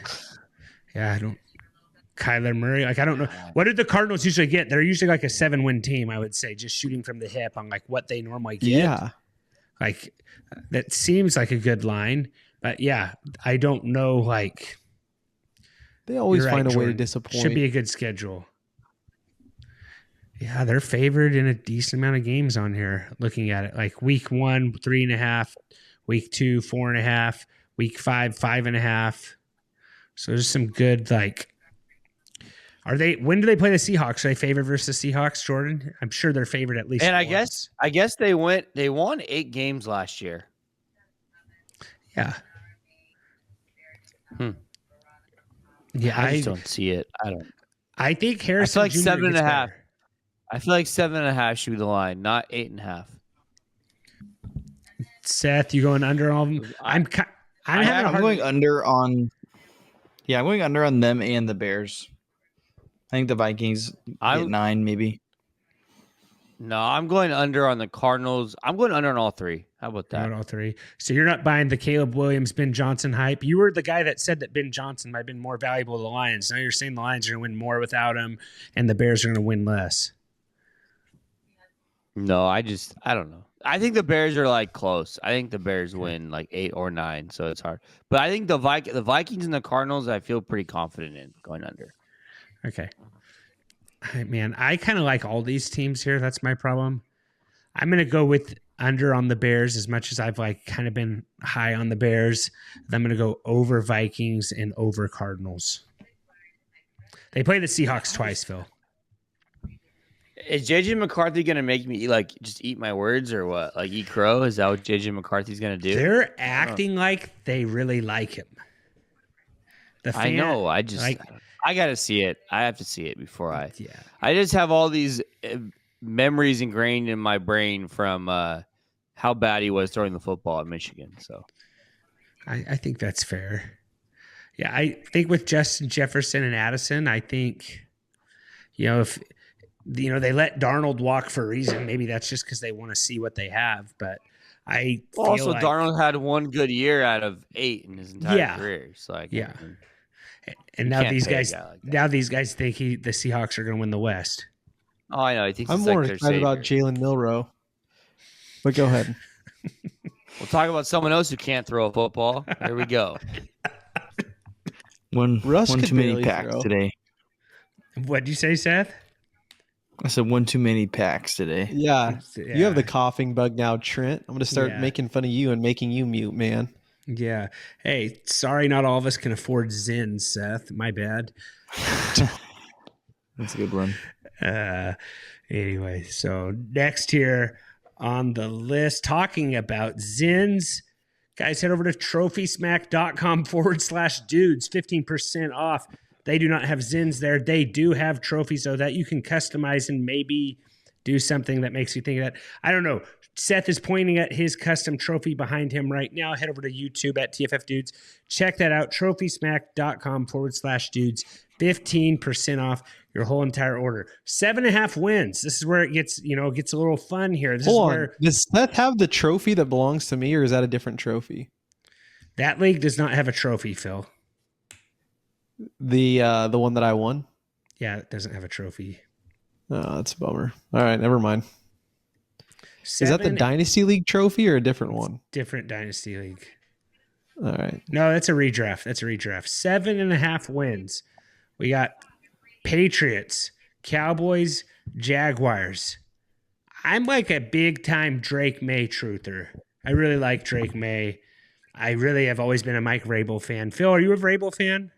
Kyler Murray. Like, I don't know. What did the Cardinals usually get? They're usually like a 7-win team, I would say, just shooting from the hip on like what they normally get. Yeah. Like, that seems like a good line. But yeah, I don't know. Like, They always you're find right, a way to Jordan. disappoint. Should be a good schedule. Yeah, they're favored in a decent amount of games on here. Looking at it, like week 1, 3.5, week 2, 4.5, week 5, 5.5. So there's some good like. When do they play the Seahawks? Are they favored versus the Seahawks, Jordan? I'm sure they're favored at least. And once. I guess they won 8 games last year. Yeah. Yeah, I just don't see it. I think Harrison. I feel like Jr. 7.5. gets better. I feel like 7.5 should be the line, not 8.5. Seth, you going under all of them? I'm going under on. Yeah, I'm going under on them and the Bears. I think the Vikings get 9 maybe. No, I'm going under on the Cardinals. I'm going under on all 3. How about that? All 3. So you're not buying the Caleb Williams, Ben Johnson hype. You were the guy that said that Ben Johnson might have been more valuable to the Lions. Now you're saying the Lions are going to win more without him, and the Bears are going to win less. No, I don't know. I think the Bears are like close. I think the Bears win like 8 or 9, so it's hard. But I think the Vikings and the Cardinals, I feel pretty confident in going under. Okay. Man, I kind of like all these teams here. That's my problem. I'm going to go with under on the Bears as much as I've like kind of been high on the Bears. I'm going to go over Vikings and over Cardinals. They play the Seahawks twice, Phil. Is JJ McCarthy going to make me just eat my words or what? Like eat crow? Is that what JJ McCarthy's going to do? They're acting like they really like him. I know. I got to see it. I have to see it before I just have all these memories ingrained in my brain from how bad he was throwing the football at Michigan. So I think that's fair. Yeah, I think with Justin Jefferson and Addison, I think, if they let Darnold walk for a reason. Maybe that's just because they want to see what they have. But I feel also like, Darnold had one good year out of 8 in his entire career. So and now these guys think the Seahawks are going to win the West. Oh, I know. I think I'm more excited about Jalen Milroe. But go ahead. We'll talk about someone else who can't throw a football. There we go. One too many packs today. What'd you say, Seth? I said one too many packs today. Yeah. You have the coughing bug now, Trent. I'm going to start making fun of you and making you mute, man. Yeah. Hey, sorry not all of us can afford Zyn, Seth. My bad. That's a good one. Anyway, so next here on the list, talking about Zins. Guys, head over to trophysmack.com/dudes, 15% off. They do not have Zins there. They do have trophies, so that you can customize and maybe do something that makes you think of that. I don't know. Seth is pointing at his custom trophy behind him right now. Head over to YouTube at TFF Dudes. Check that out. trophysmack.com/dudes. 15% off your whole entire order. 7.5 wins. This is where it gets, gets a little fun here. Hold on. Does Seth have the trophy that belongs to me, or is that a different trophy? That league does not have a trophy, Phil. The one that I won? Yeah, it doesn't have a trophy. Oh, that's a bummer. All right, never mind. Is that the Dynasty League trophy or a different one? Different Dynasty League. All right. No, that's a redraft. 7.5 wins. We got Patriots, Cowboys, Jaguars. I'm like a big-time Drake May truther. I really like Drake May. I really have always been a Mike Vrabel fan. Phil, are you a Vrabel fan?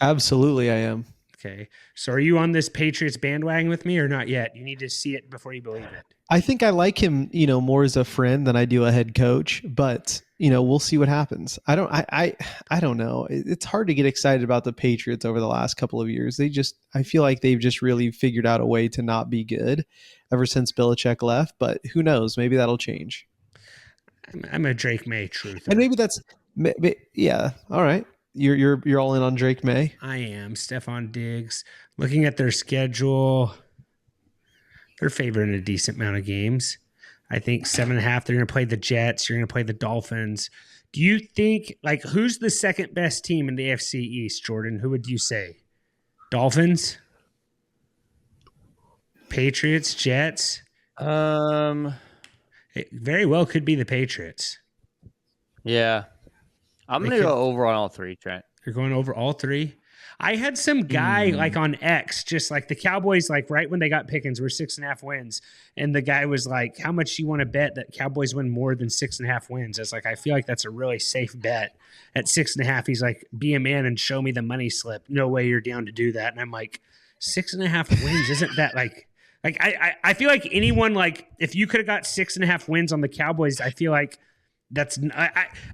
Absolutely, I am. Okay. So are you on this Patriots bandwagon with me or not yet? You need to see it before you believe it. I think I like him, more as a friend than I do a head coach, but we'll see what happens. I don't know. It's hard to get excited about the Patriots over the last couple of years. I feel like they've just really figured out a way to not be good ever since Belichick left, but who knows? Maybe that'll change. I'm a Drake May truther. And maybe that's Yeah. All right. You're all in on Drake May. I am. Stephon Diggs. Looking at their schedule, they're favored in a decent amount of games. I think 7.5. They're going to play the Jets. You're going to play the Dolphins. Do you think, like, who's the second best team in the AFC East, Jordan? Who would you say? Dolphins? Patriots? Jets? It very well could be the Patriots. Yeah. I'm going to go over on all three, Trent. You're going over all three? I had some guy like on X, just like the Cowboys, like right when they got Pickens, were 6.5 wins. And the guy was like, how much you want to bet that Cowboys win more than 6.5 wins? I was like, I feel like that's a really safe bet at 6.5. He's like, be a man and show me the money slip. No way you're down to do that. And I'm like, 6.5 wins? Isn't that like I feel like anyone, like if you could have got 6.5 wins on the Cowboys, I feel like that's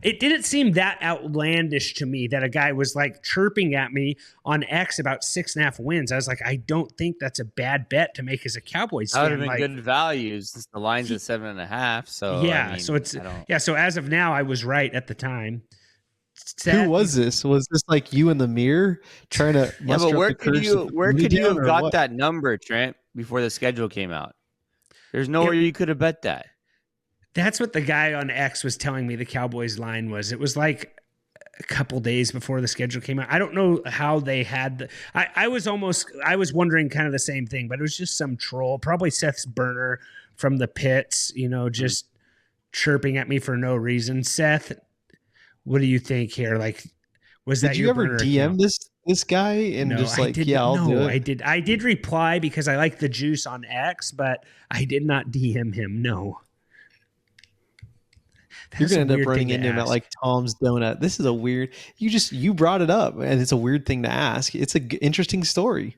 it didn't seem that outlandish to me that a guy was like chirping at me on X about 6.5 wins. I was like, I don't think that's a bad bet to make as a Cowboys fan. That would have been good values since the line's at 7.5. So yeah, I mean, so it's So as of now, I was right at the time. Who was this? Was this like you in the mirror trying to? Yeah, but where could you have got that number, Trent, before the schedule came out? There's nowhere you could have bet that. That's what the guy on X was telling me the Cowboys line was. It was like a couple days before the schedule came out. I don't know how they had I was wondering kind of the same thing, but it was just some troll, probably Seth's burner from the pits, just chirping at me for no reason. Seth, what do you think here? Like, was that did you ever DM this guy and just like, I'll do it? I did reply because I like the juice on X, but I did not DM him. No. You're going to end up running into him at like Tom's Donut. This is a weird, you brought it up and it's a weird thing to ask. It's an interesting story.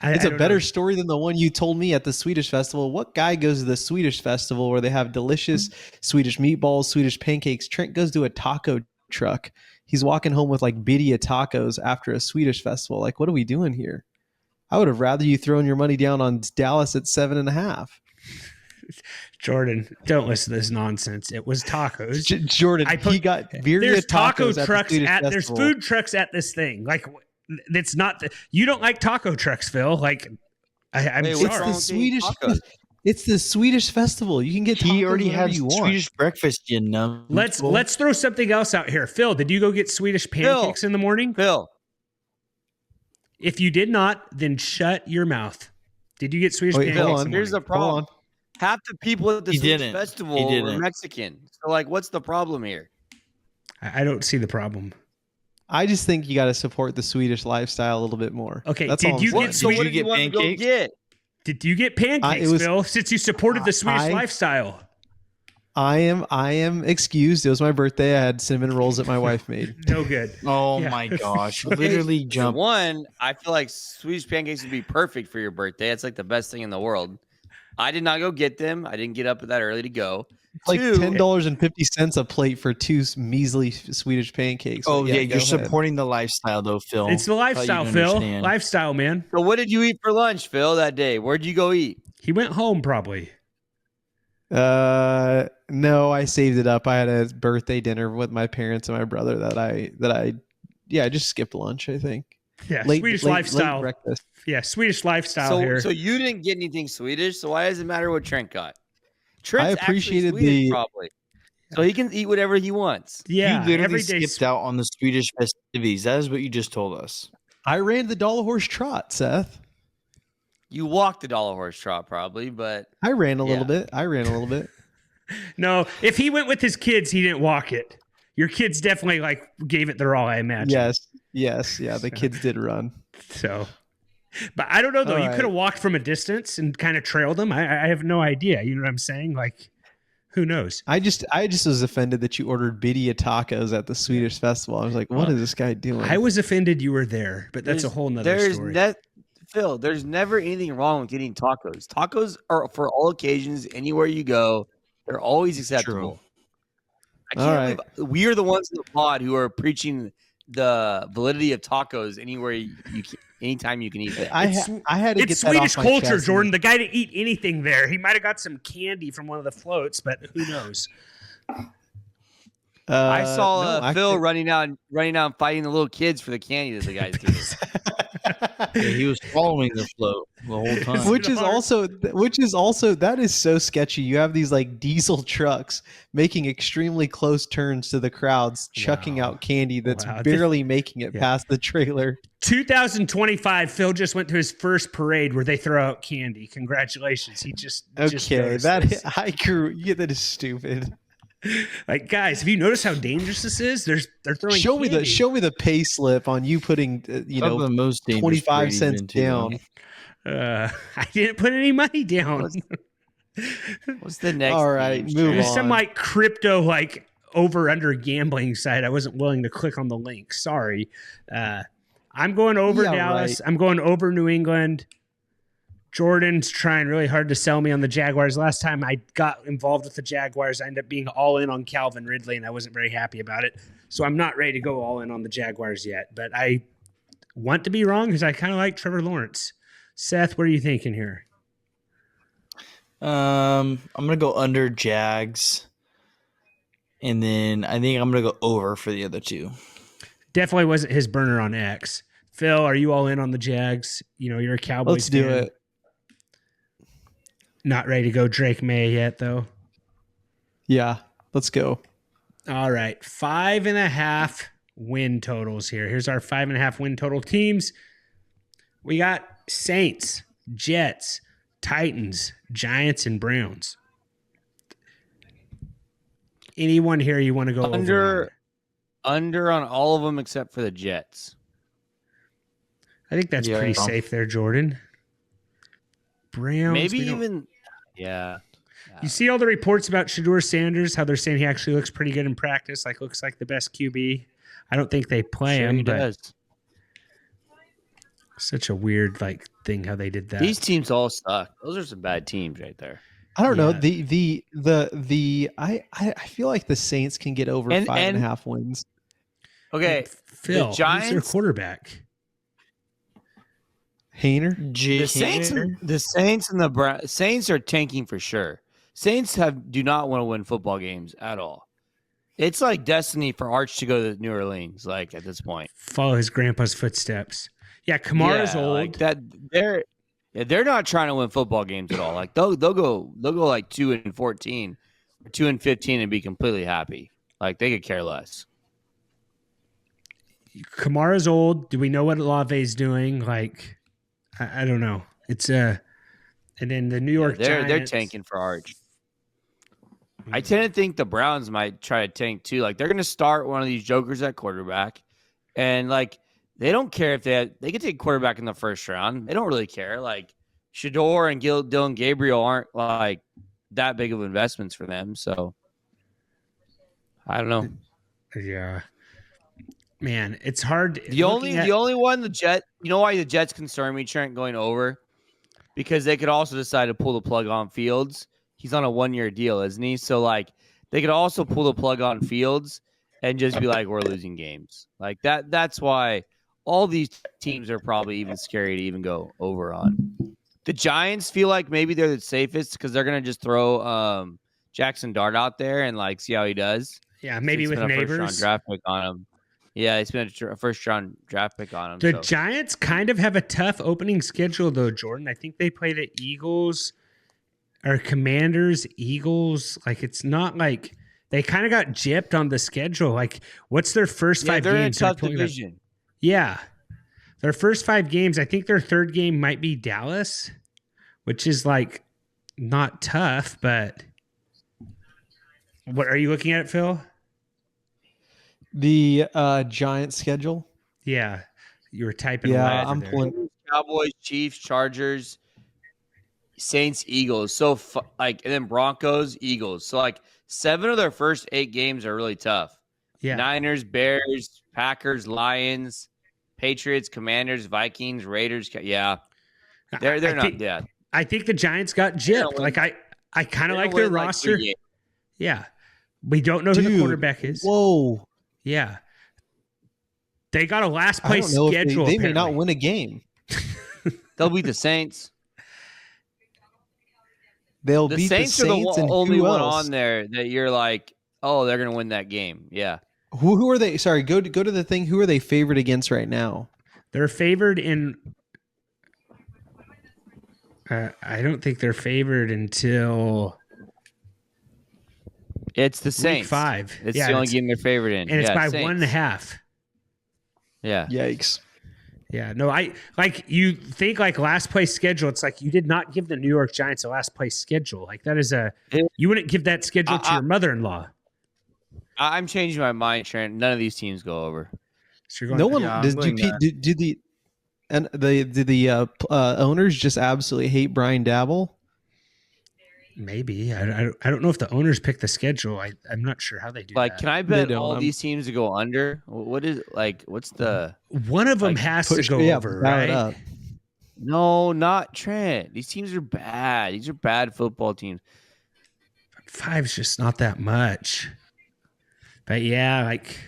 It's a better story than the one you told me at the Swedish festival. What guy goes to the Swedish festival where they have delicious Swedish meatballs, Swedish pancakes? Trent goes to a taco truck. He's walking home with like birria tacos after a Swedish festival. Like, what are we doing here? I would have rather you thrown your money down on Dallas at 7.5. Jordan, don't listen to this nonsense. It was tacos. Jordan, he got birria there's taco trucks there's food trucks at this thing. Like, it's not you don't like taco trucks, Phil. Like, I'm sorry. It's the Swedish. It's the Swedish festival. You can get. He already had Swedish breakfast. Let's throw something else out here. Phil, did you go get Swedish pancakes in the morning? Phil, if you did not, then shut your mouth. Did you get Swedish pancakes? Here's the problem. Half the people at the Swedish festival were Mexican. So, like, what's the problem here? I don't see the problem. I just think you got to support the Swedish lifestyle a little bit more. Okay, that's did you get Swedish? Did you get pancakes? Did you get pancakes, Phil? Since you supported the Swedish lifestyle, I am excused. It was my birthday. I had cinnamon rolls that my wife made. No good. Oh my gosh! Literally jumped. One, I feel like Swedish pancakes would be perfect for your birthday. It's like the best thing in the world. I did not go get them. I didn't get up that early to go. Like $10.50 a plate for two measly Swedish pancakes. Oh yeah, you're supporting the lifestyle though, Phil. It's the lifestyle, Phil. Lifestyle, man. So what did you eat for lunch, Phil, that day? Where'd you go eat? He went home probably. No, I saved it up. I had a birthday dinner with my parents and my brother that I just skipped lunch, I think. Yeah, Swedish lifestyle. Late breakfast. Yeah, Swedish lifestyle here. So you didn't get anything Swedish, so why does it matter what Trent got? Trent's I appreciated Swedish, probably. So he can eat whatever he wants. Yeah, you literally skipped out on the Swedish festivities. That is what you just told us. I ran the Dollar Horse Trot, Seth. You walked the Dollar Horse Trot probably, but I ran a little bit. No, if he went with his kids, he didn't walk it. Your kids definitely like gave it their all, I imagine. Yes. Yeah, the kids did run. So, but I don't know though. You could have walked from a distance and kind of trailed them. I have no idea. You know what I'm saying? Like, who knows? I just was offended that you ordered birria tacos at the Swedish festival. I was like, what is this guy doing? I was offended you were there, but that's a whole nother story. Phil, there's never anything wrong with eating tacos. Tacos are for all occasions, anywhere you go. They're always acceptable. We are the ones in the pod who are preaching the validity of tacos anywhere anytime you can eat it. I had to get it's that Swedish off my culture, chest. Jordan. The guy didn't eat anything there. He might have got some candy from one of the floats, but who knows? I saw no, Phil running out and fighting the little kids for the candy that the guys gave. Yeah, he was following the float the whole time. which is also that is so sketchy. You have these like diesel trucks making extremely close turns to the crowds, chucking Wow. out candy that's Wow. barely making it Yeah. past the trailer. 2025, Phil just went to his first parade where they throw out candy. Congratulations. He just Okay, noticed this. I grew. Yeah, that is stupid. Like, guys, have you noticed how dangerous this is? They're throwing Show me candy. the pay slip on you putting The most dangerous 25 parade he's cents been to, down. I didn't put any money down. What's the next? All right, game, move There's on. some like crypto like over under gambling site. I wasn't willing to click on the link. Sorry. I'm going over Yeah, Dallas. right. I'm going over New England. Jordan's trying really hard to sell me on the Jaguars. Last time I got involved with the Jaguars, I ended up being all in on Calvin Ridley, and I wasn't very happy about it. So I'm not ready to go all in on the Jaguars yet. But I want to be wrong because I kind of like Trevor Lawrence. Seth, what are you thinking here? I'm gonna go under Jags, and then I think I'm gonna go over for the other two. Definitely wasn't his burner on X. Phil, are you all in on the Jags? You know, you're a Cowboys Let's do fan. it. Not ready to go Drake May yet, though. Yeah, let's go. All right. 5.5 win totals here. Here's our 5.5 win total teams. We got Saints, Jets, Titans, Giants, and Browns. Anyone here you want to go over? Under on all of them except for the Jets. I think that's pretty safe there, Jordan. Browns. Maybe even. Yeah. You see all the reports about Shedeur Sanders, how they're saying he actually looks pretty good in practice, like looks like the best QB. I don't think they play him, He but does. such a weird like thing how they did that. These teams all suck. Those are some bad teams right there. I don't know. Yeah. I feel like the Saints can get over 5.5 wins. Okay, Phil, the who's their Giants, quarterback? Hayner? the Saints and the Saints are tanking for sure. Saints do not want to win football games at all. It's like destiny for Arch to go to New Orleans. Like at this point, Follow his grandpa's footsteps. Yeah, Kamara's old. Like that. They're not trying to win football games at all. Like they'll go like 2-14, or 2-15, and be completely happy. Like they could care less. Kamara's old. Do we know what Olave's doing? Like, I don't know. It's and then the New York They're Giants. tanking for Arch. I tend to think the Browns might try to tank too. Like they're going to start one of these jokers at quarterback, and like they don't care if they could take quarterback in the first round. They don't really care. Like Shedeur and Dylan Gabriel aren't like that big of investments for them. So I don't know. Yeah, man, it's hard. The only one the Jet. You know why the Jets concern me, Trent, going over? Because they could also decide to pull the plug on Fields. He's on a 1-year deal, isn't he? So like they could also pull the plug on Fields and just be like, we're losing games. Like that. That's why all these teams are probably even scary to even go over on. The Giants feel like maybe they're the safest because they're gonna just throw Jackson Dart out there and like see how he does. Yeah, maybe with a neighbors. first-round draft pick on him. Yeah, they spent a first-round draft pick on him. The Giants kind of have a tough opening schedule, though, Jordan. I think they play the Eagles or Commanders, Eagles. Like, it's not like they kind of got gypped on the schedule. Like, what's their first 5 they're games? in a tough division. Yeah. Their first 5 games, I think their third game might be Dallas, which is like not tough, but what are you looking at, Phil? The Giants schedule. Yeah. You were typing. Yeah, away I'm there. pulling. Cowboys, Chiefs, Chargers, Saints, Eagles. So and then Broncos, Eagles. So like 7 of their first 8 games are really tough. Yeah. Niners, Bears, Packers, Lions, Patriots, Commanders, Vikings, Raiders. Yeah. They're not dead. I think the Giants got gypped. Like I kind of like their roster. Yeah. We don't know who the quarterback is. Whoa. Yeah. They got a last I place don't know schedule. they may not win a game. They'll beat the Saints. They'll The beat Saints the Saints are the and only who one else? on there that you're like, oh, they're gonna win that game. Yeah. Who are they? Sorry, go to the thing. Who are they favored against right now? They're favored in. I don't think they're favored until It's the Saints. week 5. It's the only game they're favored in. And it's by Saints. 1.5. Yeah. Yikes. Yeah, no, I like you think like last place schedule. It's like you did not give the New York Giants a last place schedule. Like that is you wouldn't give that schedule to your mother-in-law. I'm changing my mind, Trent. None of these teams go over. So you're going, No one Yeah, did the owners just absolutely hate Brian Dabble? maybe. I don't know if the owners pick the schedule. I'm not sure how they do Like, that. can I They bet don't. all these teams to go under? What is like? What's the? One of them like, has to go over, dial it right? up. No, not Trent. These teams are bad. These are bad football teams. 5's just not that much. But yeah, like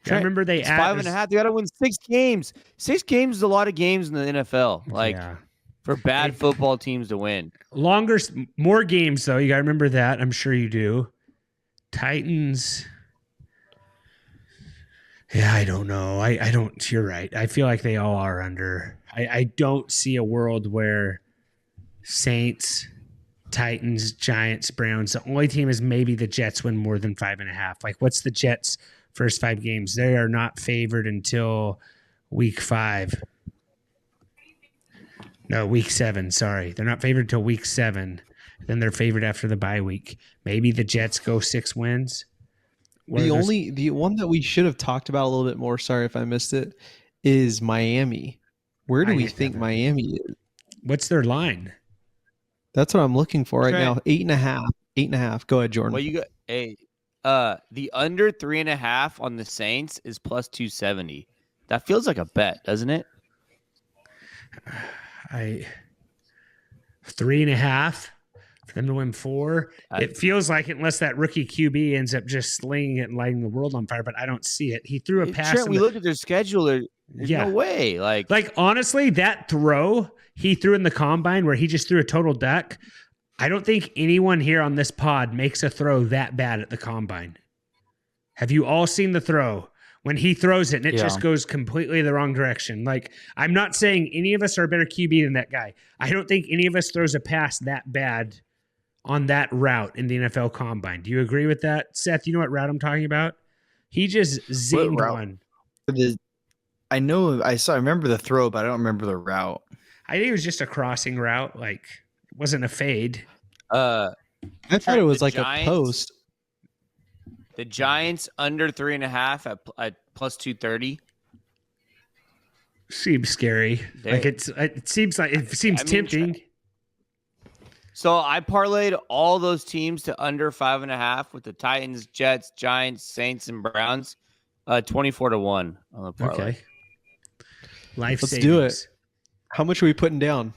I Trent, remember they it's 5.5. They got to win 6 games. 6 games is a lot of games in the NFL. Like yeah. for bad football teams to win. More games though. You got to remember that. I'm sure you do. Titans. Yeah, I don't know. I don't. You're right. I feel like they all are under. I don't see a world where Saints, Titans, Giants, Browns. The only team is maybe the Jets win more than 5.5. Like, what's the Jets' first 5 games? They are not favored until week 5. No, week 7. Sorry, they're not favored until week 7. Then they're favored after the bye week. Maybe the Jets go 6 wins. The one that we should have talked about a little bit more, sorry if I missed it, is Miami. Where do we think Miami is? What's their line? That's what I'm looking for right Trent. now. 8.5. 8.5. Go ahead, Jordan. Well, you got the under 3.5 on the Saints is plus 270. That feels like a bet, doesn't it? 3.5 for them to win 4. It feels like it, unless that rookie QB ends up just slinging it and lighting the world on fire, but I don't see it. He threw a pass. Trent, we look at their schedule. There's no way. Like honestly, that throw he threw in the combine where he just threw a total duck. I don't think anyone here on this pod makes a throw that bad at the combine. Have you all seen the throw? When he throws it and it just goes completely the wrong direction. Like, I'm not saying any of us are a better QB than that guy. I don't think any of us throws a pass that bad on that route in the NFL Combine. Do you agree with that, Seth? You know what route I'm talking about? He just zinged one. I know. I remember the throw, but I don't remember the route. I think it was just a crossing route. Like, it wasn't a fade. I thought it was like a post. The Giants under 3.5 at plus 230. Seems scary. It seems tempting. So I parlayed all those teams to under 5.5 with the Titans, Jets, Giants, Saints, and Browns. 24-1 on the parlay. Okay. Let's do it. How much are we putting down?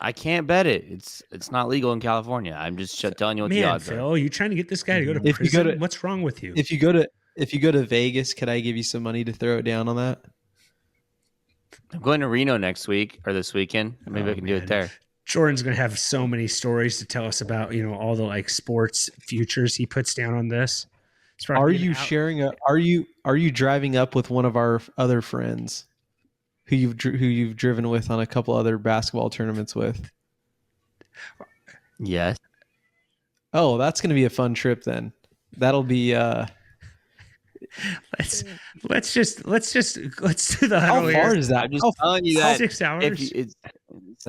I can't bet it. It's not legal in California. I'm just telling you what the odds Phil, are. you trying to get this guy to go to prison? What's wrong with you? If you go to Vegas, could I give you some money to throw it down on that? I'm going to Reno next week or this weekend. Maybe I can do it there. Jordan's going to have so many stories to tell us about, all the like sports futures he puts down on this. Are you are you driving up with one of our other friends who you've driven with on a couple other basketball tournaments with? Yes. Oh, that's going to be a fun trip then. That'll be let's do the How huddle far here. is that? I'm just telling you that 6 hours. it's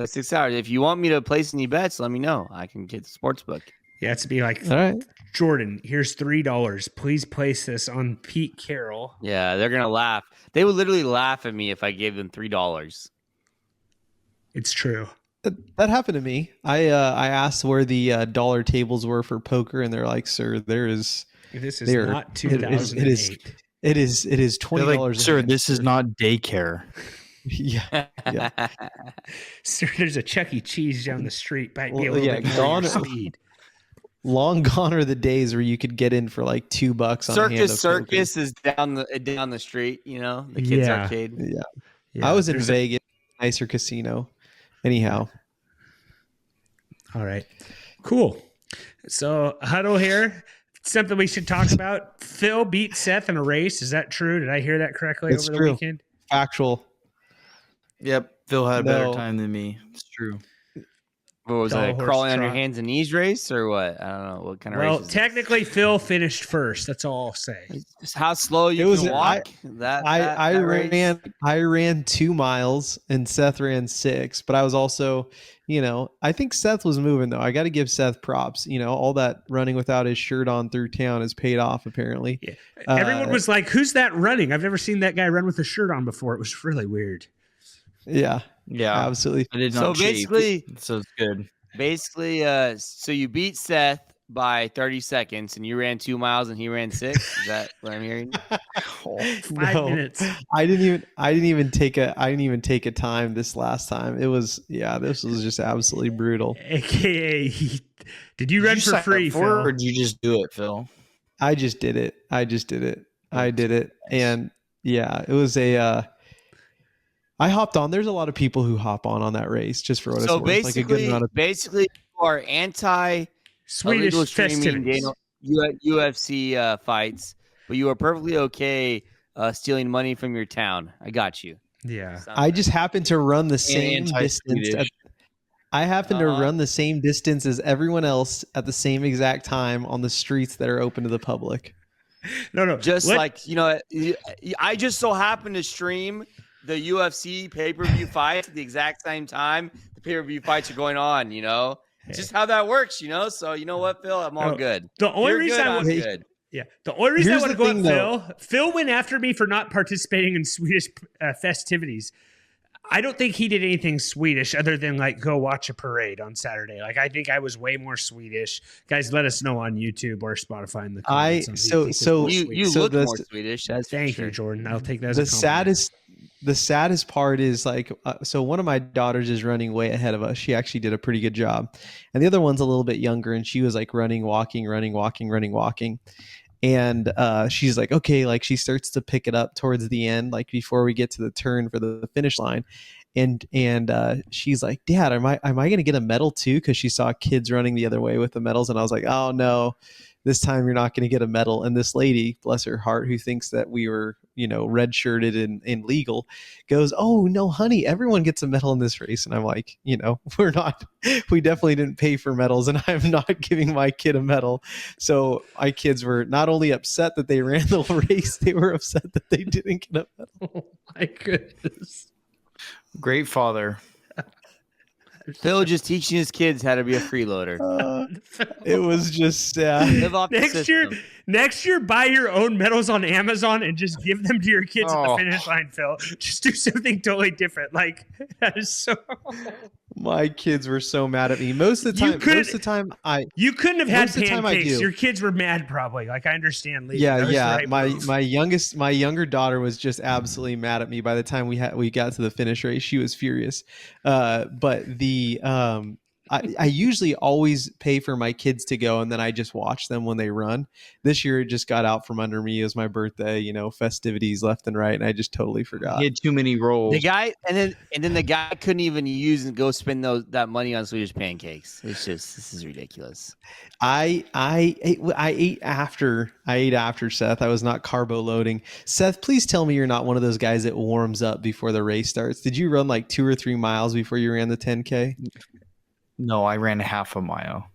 6 hours. If you want me to place any bets, let me know. I can get the sports book. Yeah, it's to be like, all right, Jordan, here's $3. Please place this on Pete Carroll. Yeah, they're gonna laugh. They would literally laugh at me if I gave them $3. It's true. That happened to me. I asked where the dollar tables were for poker, and they're like, "Sir, this is not 2008. It is $20." Like, sir, this is not daycare. Yeah. Sir, there's a Chuck E. Cheese down the street. Might be a little bit more gone. your speed. Long gone are the days where you could get in for like $2 on a hand of Circus poker. is down the street. The kids arcade. Yeah. I was in Vegas, nicer casino. Anyhow, all right, cool. So huddle here. something we should talk about. Phil beat Seth in a race. Is that true? Did I hear that correctly It's over true. the weekend? Factual. Yep, Phil had a better No. time than me. It's true. What was Dull it? horse Crawling on your trot. hands and knees race or what? I don't know. What kind of race Well, is technically, Phil finished first. That's all I'll say. this? Just how slow you It was- can walk. I race? ran 2 miles and Seth ran 6, but I was also, I think Seth was moving though. I got to give Seth props. All that running without his shirt on through town has paid off apparently. Yeah. Everyone was like, "Who's that running? I've never seen that guy run with a shirt on before." It was really weird. Yeah, Yeah, absolutely. I did So not cheat, basically- so it's good. Basically, so you beat Seth by 30 seconds and you ran 2 miles and he ran 6. Is that what I'm hearing? 5 minutes. I didn't even take a time this last time. This was just absolutely brutal. AKA, did you run Did for sign free, up for Phil? it, or did you just do it, Phil? I just did it. I did it. And yeah, it was I hopped on. There's a lot of people who hop on that race just for what So it's worth. Like a good amount of basically, you are anti Swedish illegal streaming festivities. UFC fights, but you are perfectly okay stealing money from your town. I got you. Yeah. I just happened to run the same distance. anti-Swedish. I happen to run the same distance as everyone else at the same exact time on the streets that are open to the public. No. Just I just so happened to stream the UFC pay-per-view fights at the exact same time the pay-per-view fights are going on, It's just how that works, So you know what, Phil? I'm all good. The only You're reason good, I I'm would, good. yeah, the only reason Here's I want to the go thing, at Phil went after me for not participating in Swedish festivities. I don't think he did anything Swedish other than go watch a parade on Saturday. I think I was way more Swedish. Guys, let us know on YouTube or Spotify in the comments. You look more Swedish. That's thank for you, sure. Jordan. I'll take that as a The saddest part is so one of my daughters is running way ahead of us. She actually did a pretty good job. And the other one's a little bit younger and she was running, walking. And she's okay, she starts to pick it up towards the end, before we get to the turn for the finish line. And she's like, Dad, am I going to get a medal too? Because she saw kids running the other way with the medals. And I was like, oh no, this time you're not going to get a medal. And this lady, bless her heart, who thinks that we were, red shirted and legal, goes, oh no, honey, everyone gets a medal in this race. And I'm like, we definitely didn't pay for medals and I'm not giving my kid a medal. So my kids were not only upset that they ran the race, they were upset that they didn't get a medal. Oh my goodness. Great father. Phil just teaching his kids how to be a freeloader. It was just sad. Live off the system. Next year, buy your own medals on Amazon and just give them to your kids at the finish line, Phil. Just do something totally different. That is so. My kids were so mad at me. Most of the time, you couldn't have had most of the time I pancakes. do. Your kids were mad, probably. I understand. Leaving. Yeah. Right move. My younger daughter was just absolutely mad at me. By the time we got to the finish race, she was furious. But I usually always pay for my kids to go, and then I just watch them when they run. This year, it just got out from under me. It was my birthday, festivities left and right, and I just totally forgot. He had too many rolls. The guy, and then the guy couldn't even use and go spend that money on Swedish pancakes. It's just, this is ridiculous. I ate after Seth. I was not carbo loading. Seth, please tell me you're not one of those guys that warms up before the race starts. Did you run 2 or 3 miles before you ran the 10K? No, I ran half a mile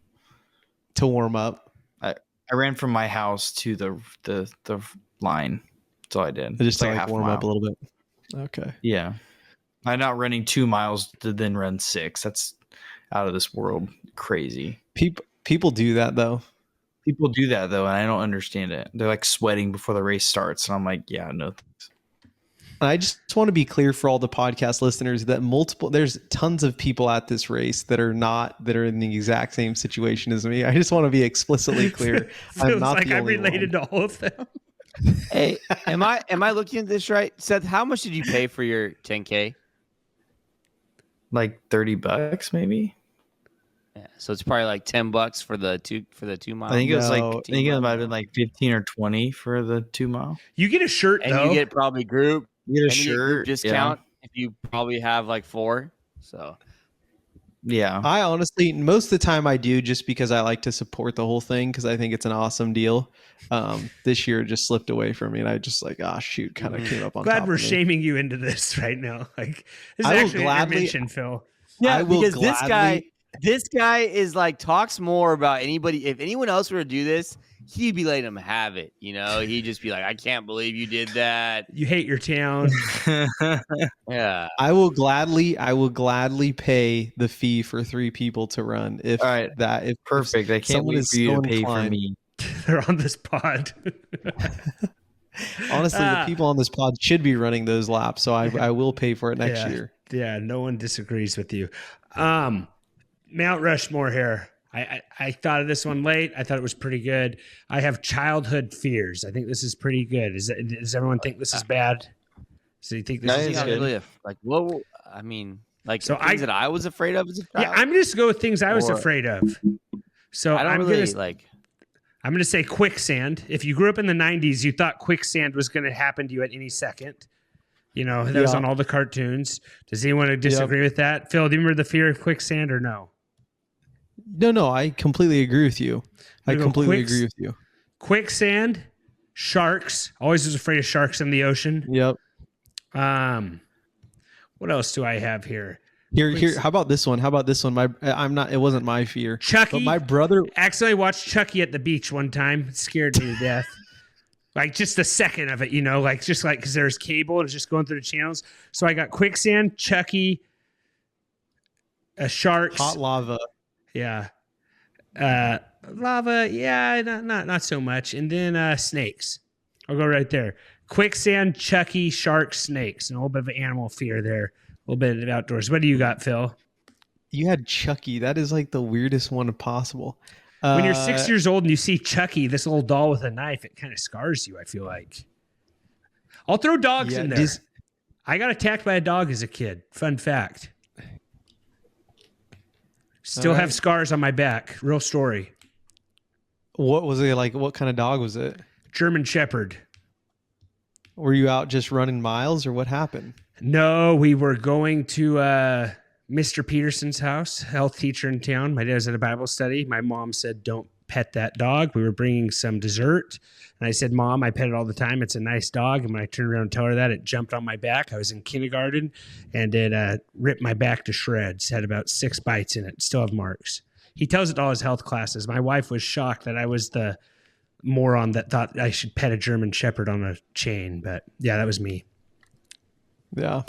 to warm up. I ran from my house to the line. That's all I did. Just to half warm a mile. up a little bit. Okay. Yeah. I'm not running 2 miles to then run 6. That's out of this world. Crazy. People do that though. People do that though, and I don't understand it. They're sweating before the race starts, and I'm like, yeah, no thanks. I just want to be clear for all the podcast listeners that there's tons of people at this race that are in the exact same situation as me. I just want to be explicitly clear. I'm not the only related one. to all of them. Hey, am I looking at this right? Seth, how much did you pay for your 10K? $30 maybe. Yeah, so it's probably $10 for the 2 miles. I think it was I think it might have been 15 or 20 for the 2 mile. You get a shirt and though. you get probably group. You get a shirt group discount if you probably have 4. So Yeah. I honestly, most of the time I do just because I like to support the whole thing because I think it's an awesome deal. This year it just slipped away from me and I just like, shoot, kind of came up on Glad top we're of me. shaming you into this right now. Like this is I will actually gladly- an intervention, Phil. Yeah, I will because gladly- this guy is like talks more about anybody. If anyone else were to do this, he'd be letting him have it. You know, he'd just be like, "I can't believe you did that." You hate your town. Yeah. I will gladly pay the fee for 3 people to run if All right. if Perfect. I can't someone wait is for you so to pay for inclined. me. They're on this pod. Honestly, the people on this pod should be running those laps, so I will pay for it next year. Yeah, no one disagrees with you. Mount Rushmore here. I thought of this one late. I thought it was pretty good. I have childhood fears. I think this is pretty good. Does everyone think this is bad? So you think this No, is it's Not good? really like what? I mean, like So things that I was afraid of as a child. Yeah, I'm just go with things I was Or- afraid of. So I don't I'm really gonna like. I'm gonna say quicksand. If you grew up in the '90s, you thought quicksand was gonna happen to you at any second. You know, that was Yeah. on all the cartoons. Does anyone disagree with that? Phil, do you remember the fear of quicksand or no? No, I completely agree with you. I You go completely quicks- agree with you. Quicksand, sharks. Always was afraid of sharks in the ocean. Yep. What else do I have here? Here. How about this one? It wasn't my fear. Chucky. But my brother. Accidentally watched Chucky at the beach one time. It scared me to death. Like just a second of it, you know, like just like because there's cable, it's just going through the channels. So I got quicksand, Chucky, sharks, Hot lava. yeah, lava, yeah, not so much, and then snakes. I'll go right there. Quicksand, Chucky, sharks, snakes, and a little bit of animal fear there. A little bit of outdoors. What do you got, Phil? You had Chucky. That is like the weirdest one possible. When you're 6 years old and you see Chucky, this little doll with a knife, it kind of scars you, I feel like. I'll throw dogs in there. I got attacked by a dog as a kid. Fun fact. Still have scars on my back. Real story. What was it like? What kind of dog was it? German Shepherd. Were you out just running miles or what happened? No, we were going to Mr. Peterson's house, health teacher in town. My dad was at a Bible study. My mom said, don't pet that dog. We were bringing some dessert. And I said, Mom, I pet it all the time. It's a nice dog. And when I turned around and told her that, it jumped on my back. I was in kindergarten and it ripped my back to shreds. Had about 6 bites in it. Still have marks. He tells it to all his health classes. My wife was shocked that I was the moron that thought I should pet a German Shepherd on a chain. But yeah, that was me. Yeah.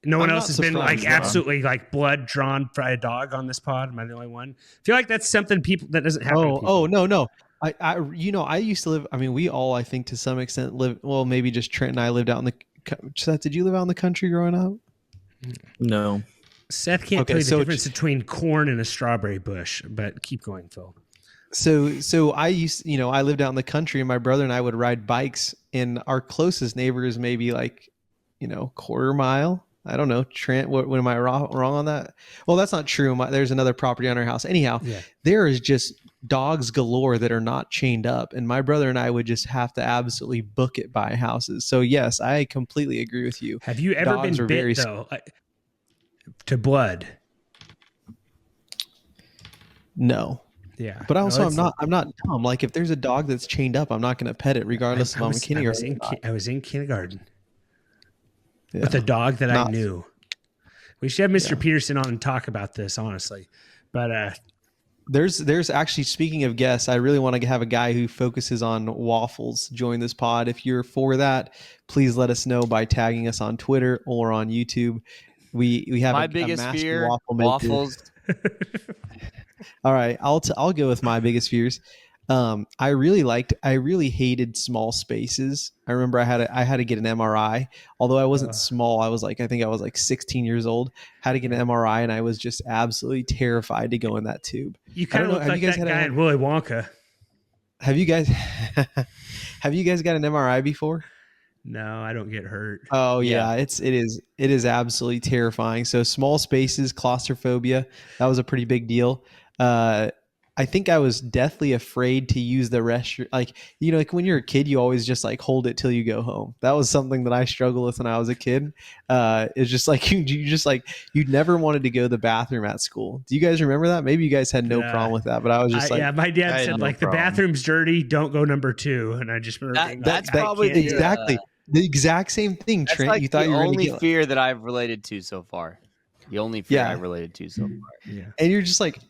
No one I'm else not has been like surprised, absolutely like blood drawn by a dog on this pod. Am I the only one? I feel like that's something that doesn't happen. to people. No. I used to live. I mean, we all, I think, to some extent live. Well, maybe just Trent and I lived out in the. Seth, did you live out in the country growing up? No. Seth can't tell you the difference between corn and a strawberry bush. But keep going, Phil. So I used, I lived out in the country, and my brother and I would ride bikes, and our closest neighbor is maybe like, quarter mile. I don't know, Trent. What am I wrong on that? Well, that's not true. There's another property on our house. Anyhow, There is just dogs galore that are not chained up, and my brother and I would just have to absolutely book it by houses. So yes, I completely agree with you. Have you ever been bit though to blood? No. Yeah, but also I'm not dumb. Like if there's a dog that's chained up, I'm not going to pet it regardless if I'm in kindergarten. I was in kindergarten with a dog that I knew. We should have Mr. Peterson on and talk about this, honestly. But there's actually, speaking of guests, I really want to have a guy who focuses on waffles join this pod. If you're for that, please let us know by tagging us on Twitter or on YouTube. We have my biggest fear, waffles. All right, I'll go with my biggest fears. I really hated small spaces. I remember I had to get an MRI. Although I wasn't small, I think I was like 16 years old. Had to get an MRI, and I was just absolutely terrified to go in that tube. You kind of look like that guy in Willy Wonka. Have you guys got an MRI before? No, I don't get hurt. Oh yeah, it is absolutely terrifying. So small spaces, claustrophobia, that was a pretty big deal. I think I was deathly afraid to use the restroom. Like, like when you're a kid, you always just like hold it till you go home. That was something that I struggled with when I was a kid. It's just like you just like you never wanted to go to the bathroom at school. Do you guys remember that? Maybe you guys had no problem with that, but I was just like, yeah, my dad said no like problem. the bathroom's dirty, don't go number 2, and I just remember being That's like, probably exactly the exact same thing. That's Trent, like you thought the you were only gonna get, fear that I've related to so far. The only fear Yeah. I've related to so far. yeah. and you're just like,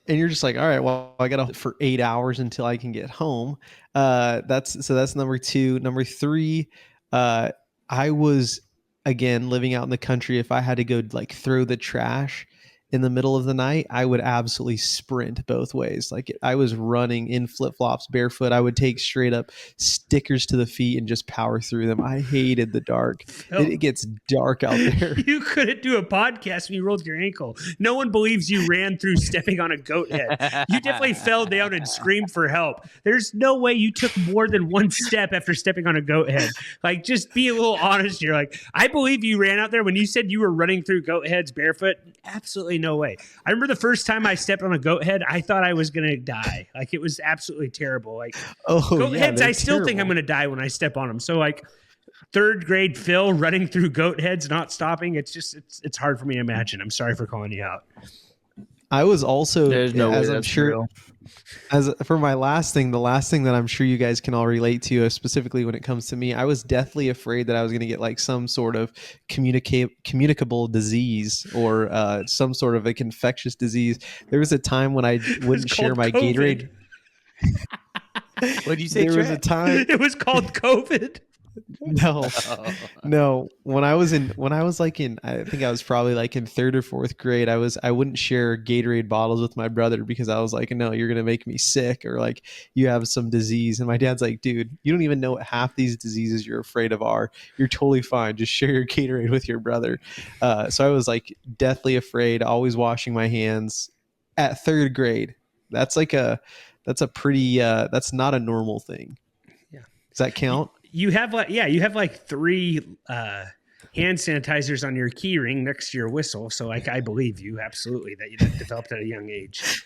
all right, well, I got to for 8 hours until I can get home. That's number 2. Number 3, I was again living out in the country. If I had to go like throw the trash in the middle of the night, I would absolutely sprint both ways. Like I was running in flip-flops barefoot. I would take straight up stickers to the feet and just power through them. I hated the dark. It gets dark out there. You couldn't do a podcast when you rolled your ankle. No one believes you ran through stepping on a goat head. You definitely fell down and screamed for help. There's no way you took more than one step after stepping on a goat head. Like, just be a little honest. You're like, I believe you ran out there when you said you were running through goat heads barefoot. Absolutely no way. I remember the first time I stepped on a goat head, I thought I was going to die. Like, it was absolutely terrible. Like, goat heads, I still think I'm going to die when I step on them. So, like, 3rd grade Phil running through goat heads, not stopping. It's just, it's hard for me to imagine. I'm sorry for calling you out. I was also, There's no way as I'm that's sure, real. as for my last thing, the last thing that I'm sure you guys can all relate to, specifically when it comes to me, I was deathly afraid that I was going to get like some sort of communicable disease or some sort of like infectious disease. There was a time when I wouldn't share my COVID. Gatorade. What did you say? There was a time. It was called COVID. No. When I was like I think I was probably like in 3rd or 4th grade, I wouldn't share Gatorade bottles with my brother because I was like, no, you're gonna make me sick, or like you have some disease. And my dad's like, dude, you don't even know what half these diseases you're afraid of are. You're totally fine. Just share your Gatorade with your brother. So I was like deathly afraid, always washing my hands at 3rd grade. That's a pretty that's not a normal thing. Yeah. Does that count? You have like 3 hand sanitizers on your key ring next to your whistle. So like, I believe you absolutely that you developed at a young age.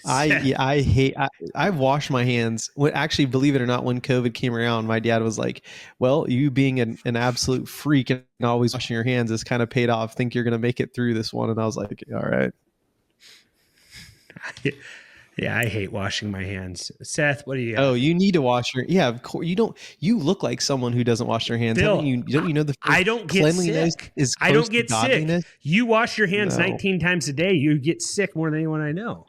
I've washed my hands. Actually, believe it or not, when COVID came around, my dad was like, well, you being an absolute freak and always washing your hands has kind of paid off. Think you're going to make it through this one. And I was like, all right. Yeah, I hate washing my hands. Seth, what do you got? Oh, you need to wash your. Yeah, of course. You look like someone who doesn't wash their hands. Bill, don't you know the I don't get sick. I don't get sick. You wash your hands 19 times a day. You get sick more than anyone I know.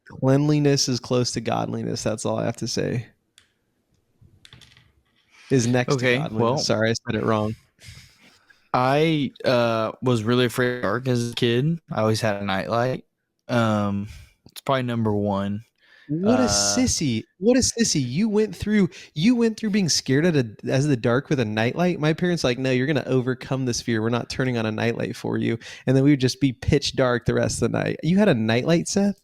Cleanliness is close to godliness. That's all I have to say. Is next to godliness. Well, sorry, I said it wrong. I was really afraid of dark as a kid. I always had a nightlight. It's probably number 1. What a sissy! What a sissy! You went through being scared as the dark with a nightlight. My parents like, no, you're gonna overcome this fear. We're not turning on a nightlight for you. And then we would just be pitch dark the rest of the night. You had a nightlight, Seth?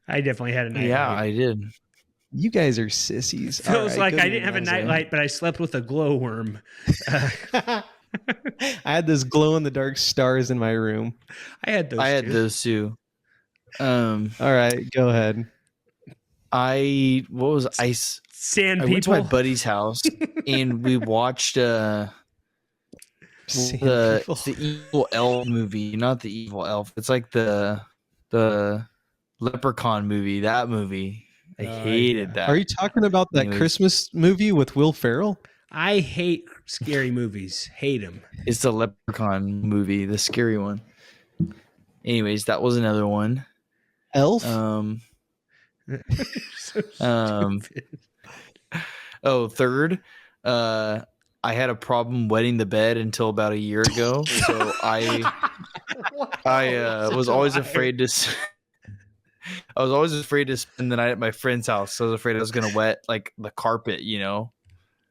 I definitely had a nightlight. Yeah, I did. You guys are sissies. Feels like I didn't have a nightlight, but I slept with a glowworm. I had this glow in the dark stars in my room. I had those too. All right, go ahead. I Sand I people. went to my buddy's house and we watched the Evil Elf movie. Not the Evil Elf. It's like the Leprechaun movie. That movie. I hated that. Are you talking about that Christmas movie with Will Ferrell? I hate scary movies. Hate them. It's the Leprechaun movie, the scary one. Anyways, that was another one. Elf? Third, I had a problem wetting the bed until about a year ago. So I was always afraid to spend the night at my friend's house. So I was afraid I was going to wet like the carpet,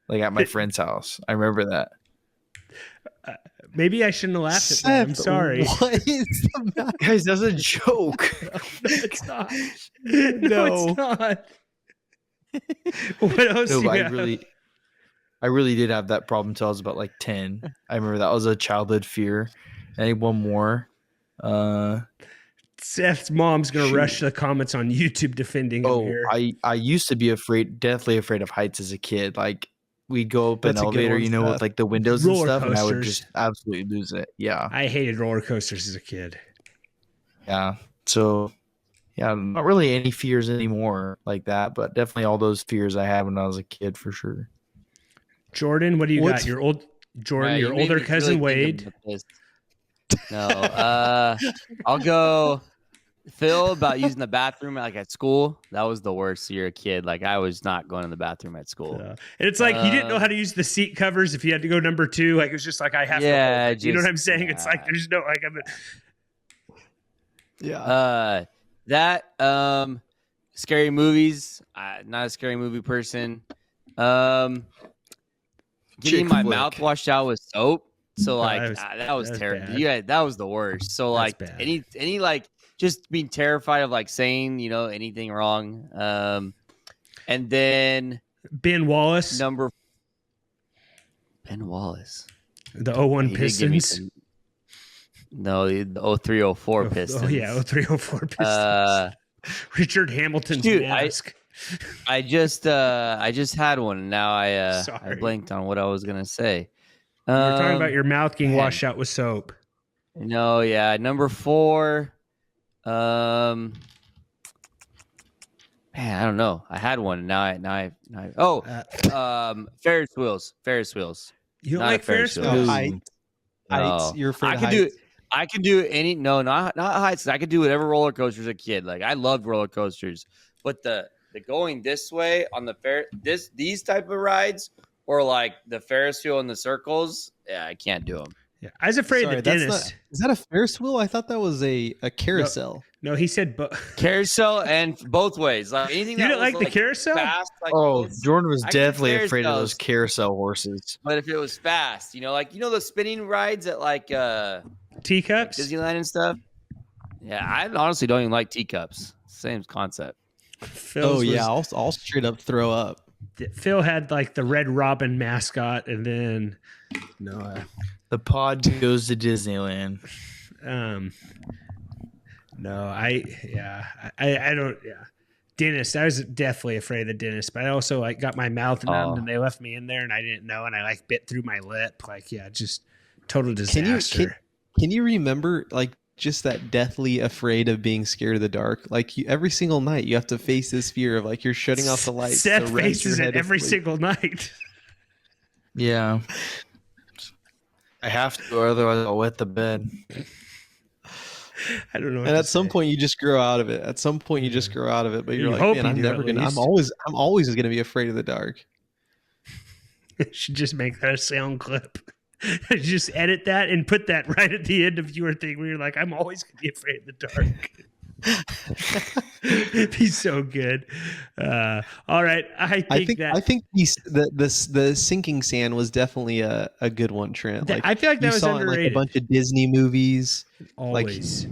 like at my friend's house. I remember that. Maybe I shouldn't have laughed at that. I'm sorry. What is the matter? Guys, that's a joke. No, it's not. No, it's not. What else? No, I really did have that problem until I was about like 10. I remember that was a childhood fear. I think one more. Seth's mom's gonna rush the comments on YouTube defending him here. I used to be deathly afraid of heights as a kid. Like we'd go up an That's a good elevator, one, you know, with Seth. like the windows Roller and stuff, and I would coasters. just absolutely lose it. Yeah. I hated roller coasters as a kid. Yeah. So yeah, not really any fears anymore like that, but definitely all those fears I had when I was a kid for sure. Jordan, what do you got? Your older cousin Wade. No, I'll go. Phil, about using the bathroom like at school. That was the worst. You're a kid. Like I was not going to the bathroom at school. And it's like you didn't know how to use the seat covers if you had to go number 2. Like it was just like I have to hold it. You know what I'm saying? It's like there's no like scary movies. Not a scary movie person. Getting my mouth washed out with soap. So like that was terrible. Yeah, that was the worst. So like any like just being terrified of like saying anything wrong. And then Ben Wallace, the 01 Pistons. No, the 0304 Pistons. Oh yeah, 0304 Pistons. Richard Hamilton's mask. I just had one, and now I blanked on what I was gonna say. We're talking about your mouth getting washed out with soap. No, yeah, number 4. Man, I don't know. I had one. Ferris wheels. You don't like Ferris wheels? Heights. You're afraid of heights. I can do any. No, not heights. I could do whatever roller coasters as a kid. Like I loved roller coasters, but the going this way on the these type of rides, or like the Ferris wheel and the circles, yeah, I can't do them. Yeah, I was afraid of the dentist. Is that a Ferris wheel? I thought that was a carousel. No, he said carousel and both ways. Like anything. You didn't like the carousel? Fast, Jordan was definitely afraid of those carousel horses. But if it was fast, the spinning rides at like teacups, Disneyland and stuff. Yeah, I honestly don't even like teacups. Same concept. I'll straight up throw up. Phil had like the Red Robin mascot, and then the pod goes to Disneyland. I don't. Yeah, dentist. I was definitely afraid of the dentist, but I also like got my mouth numbed, and they left me in there, and I didn't know, and I like bit through my lip. Like, just total disaster. Can you remember like just that deathly afraid of being scared of the dark? Like every single night you have to face this fear of like you're shutting off the lights. Seth faces it every single night. Yeah. I have to, or otherwise I'll wet the bed. I don't know. And at some point you just grow out of it. But you're like, man, I'm never gonna. I'm always gonna be afraid of the dark. Should just make that a sound clip. Just edit that and put that right at the end of your thing where you're like, I'm always gonna be afraid of the dark. It'd be so good. All right, I think the sinking sand was definitely a good one, Trent. Like, I feel like that was underrated. In, like, a bunch of Disney movies. Always,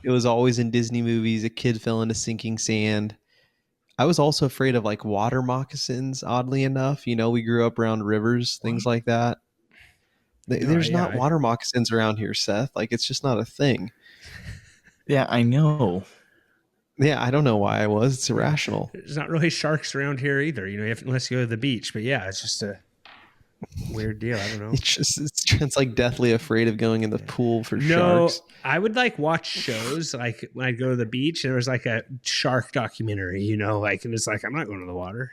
it was always in Disney movies. A kid fell into sinking sand. I was also afraid of like water moccasins. Oddly enough, we grew up around rivers, things like that. There's not water moccasins around here, Seth. Like it's just not a thing. Yeah, I know. Yeah, I don't know why I was. It's irrational. There's not really sharks around here either. Unless you go to the beach. But yeah, it's just a weird deal. I don't know. It's like deathly afraid of going in the pool for sharks. I would like watch shows like when I'd go to the beach and there was like a shark documentary, and it's like I'm not going to the water.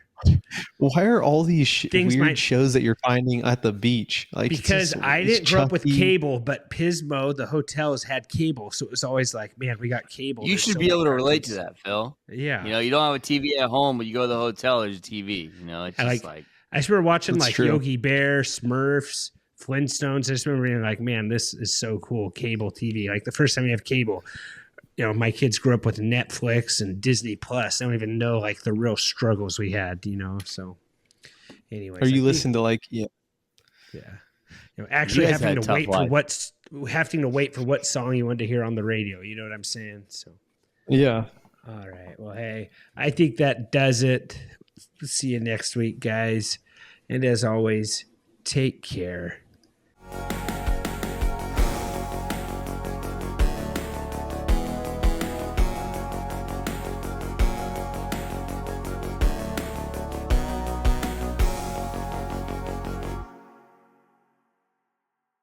Why are all these weird shows that you're finding at the beach? Like because I didn't grow up with cable, but Pismo, the hotels had cable, so it was always like, man, we got cable. You should be able to relate to that, Phil. Yeah, you don't have a TV at home, but you go to the hotel, there's a TV. It's just like I just remember watching like Yogi Bear, Smurfs, Flintstones. I just remember being like, man, this is so cool. Cable TV. Like the first time you have cable. My kids grew up with Netflix and Disney Plus. They don't even know like the real struggles we had, So, anyways, are you listening to like actually having to wait for what song you wanted to hear on the radio? You know what I'm saying? So, yeah. All right. Well, hey, I think that does it. See you next week, guys. And as always, take care.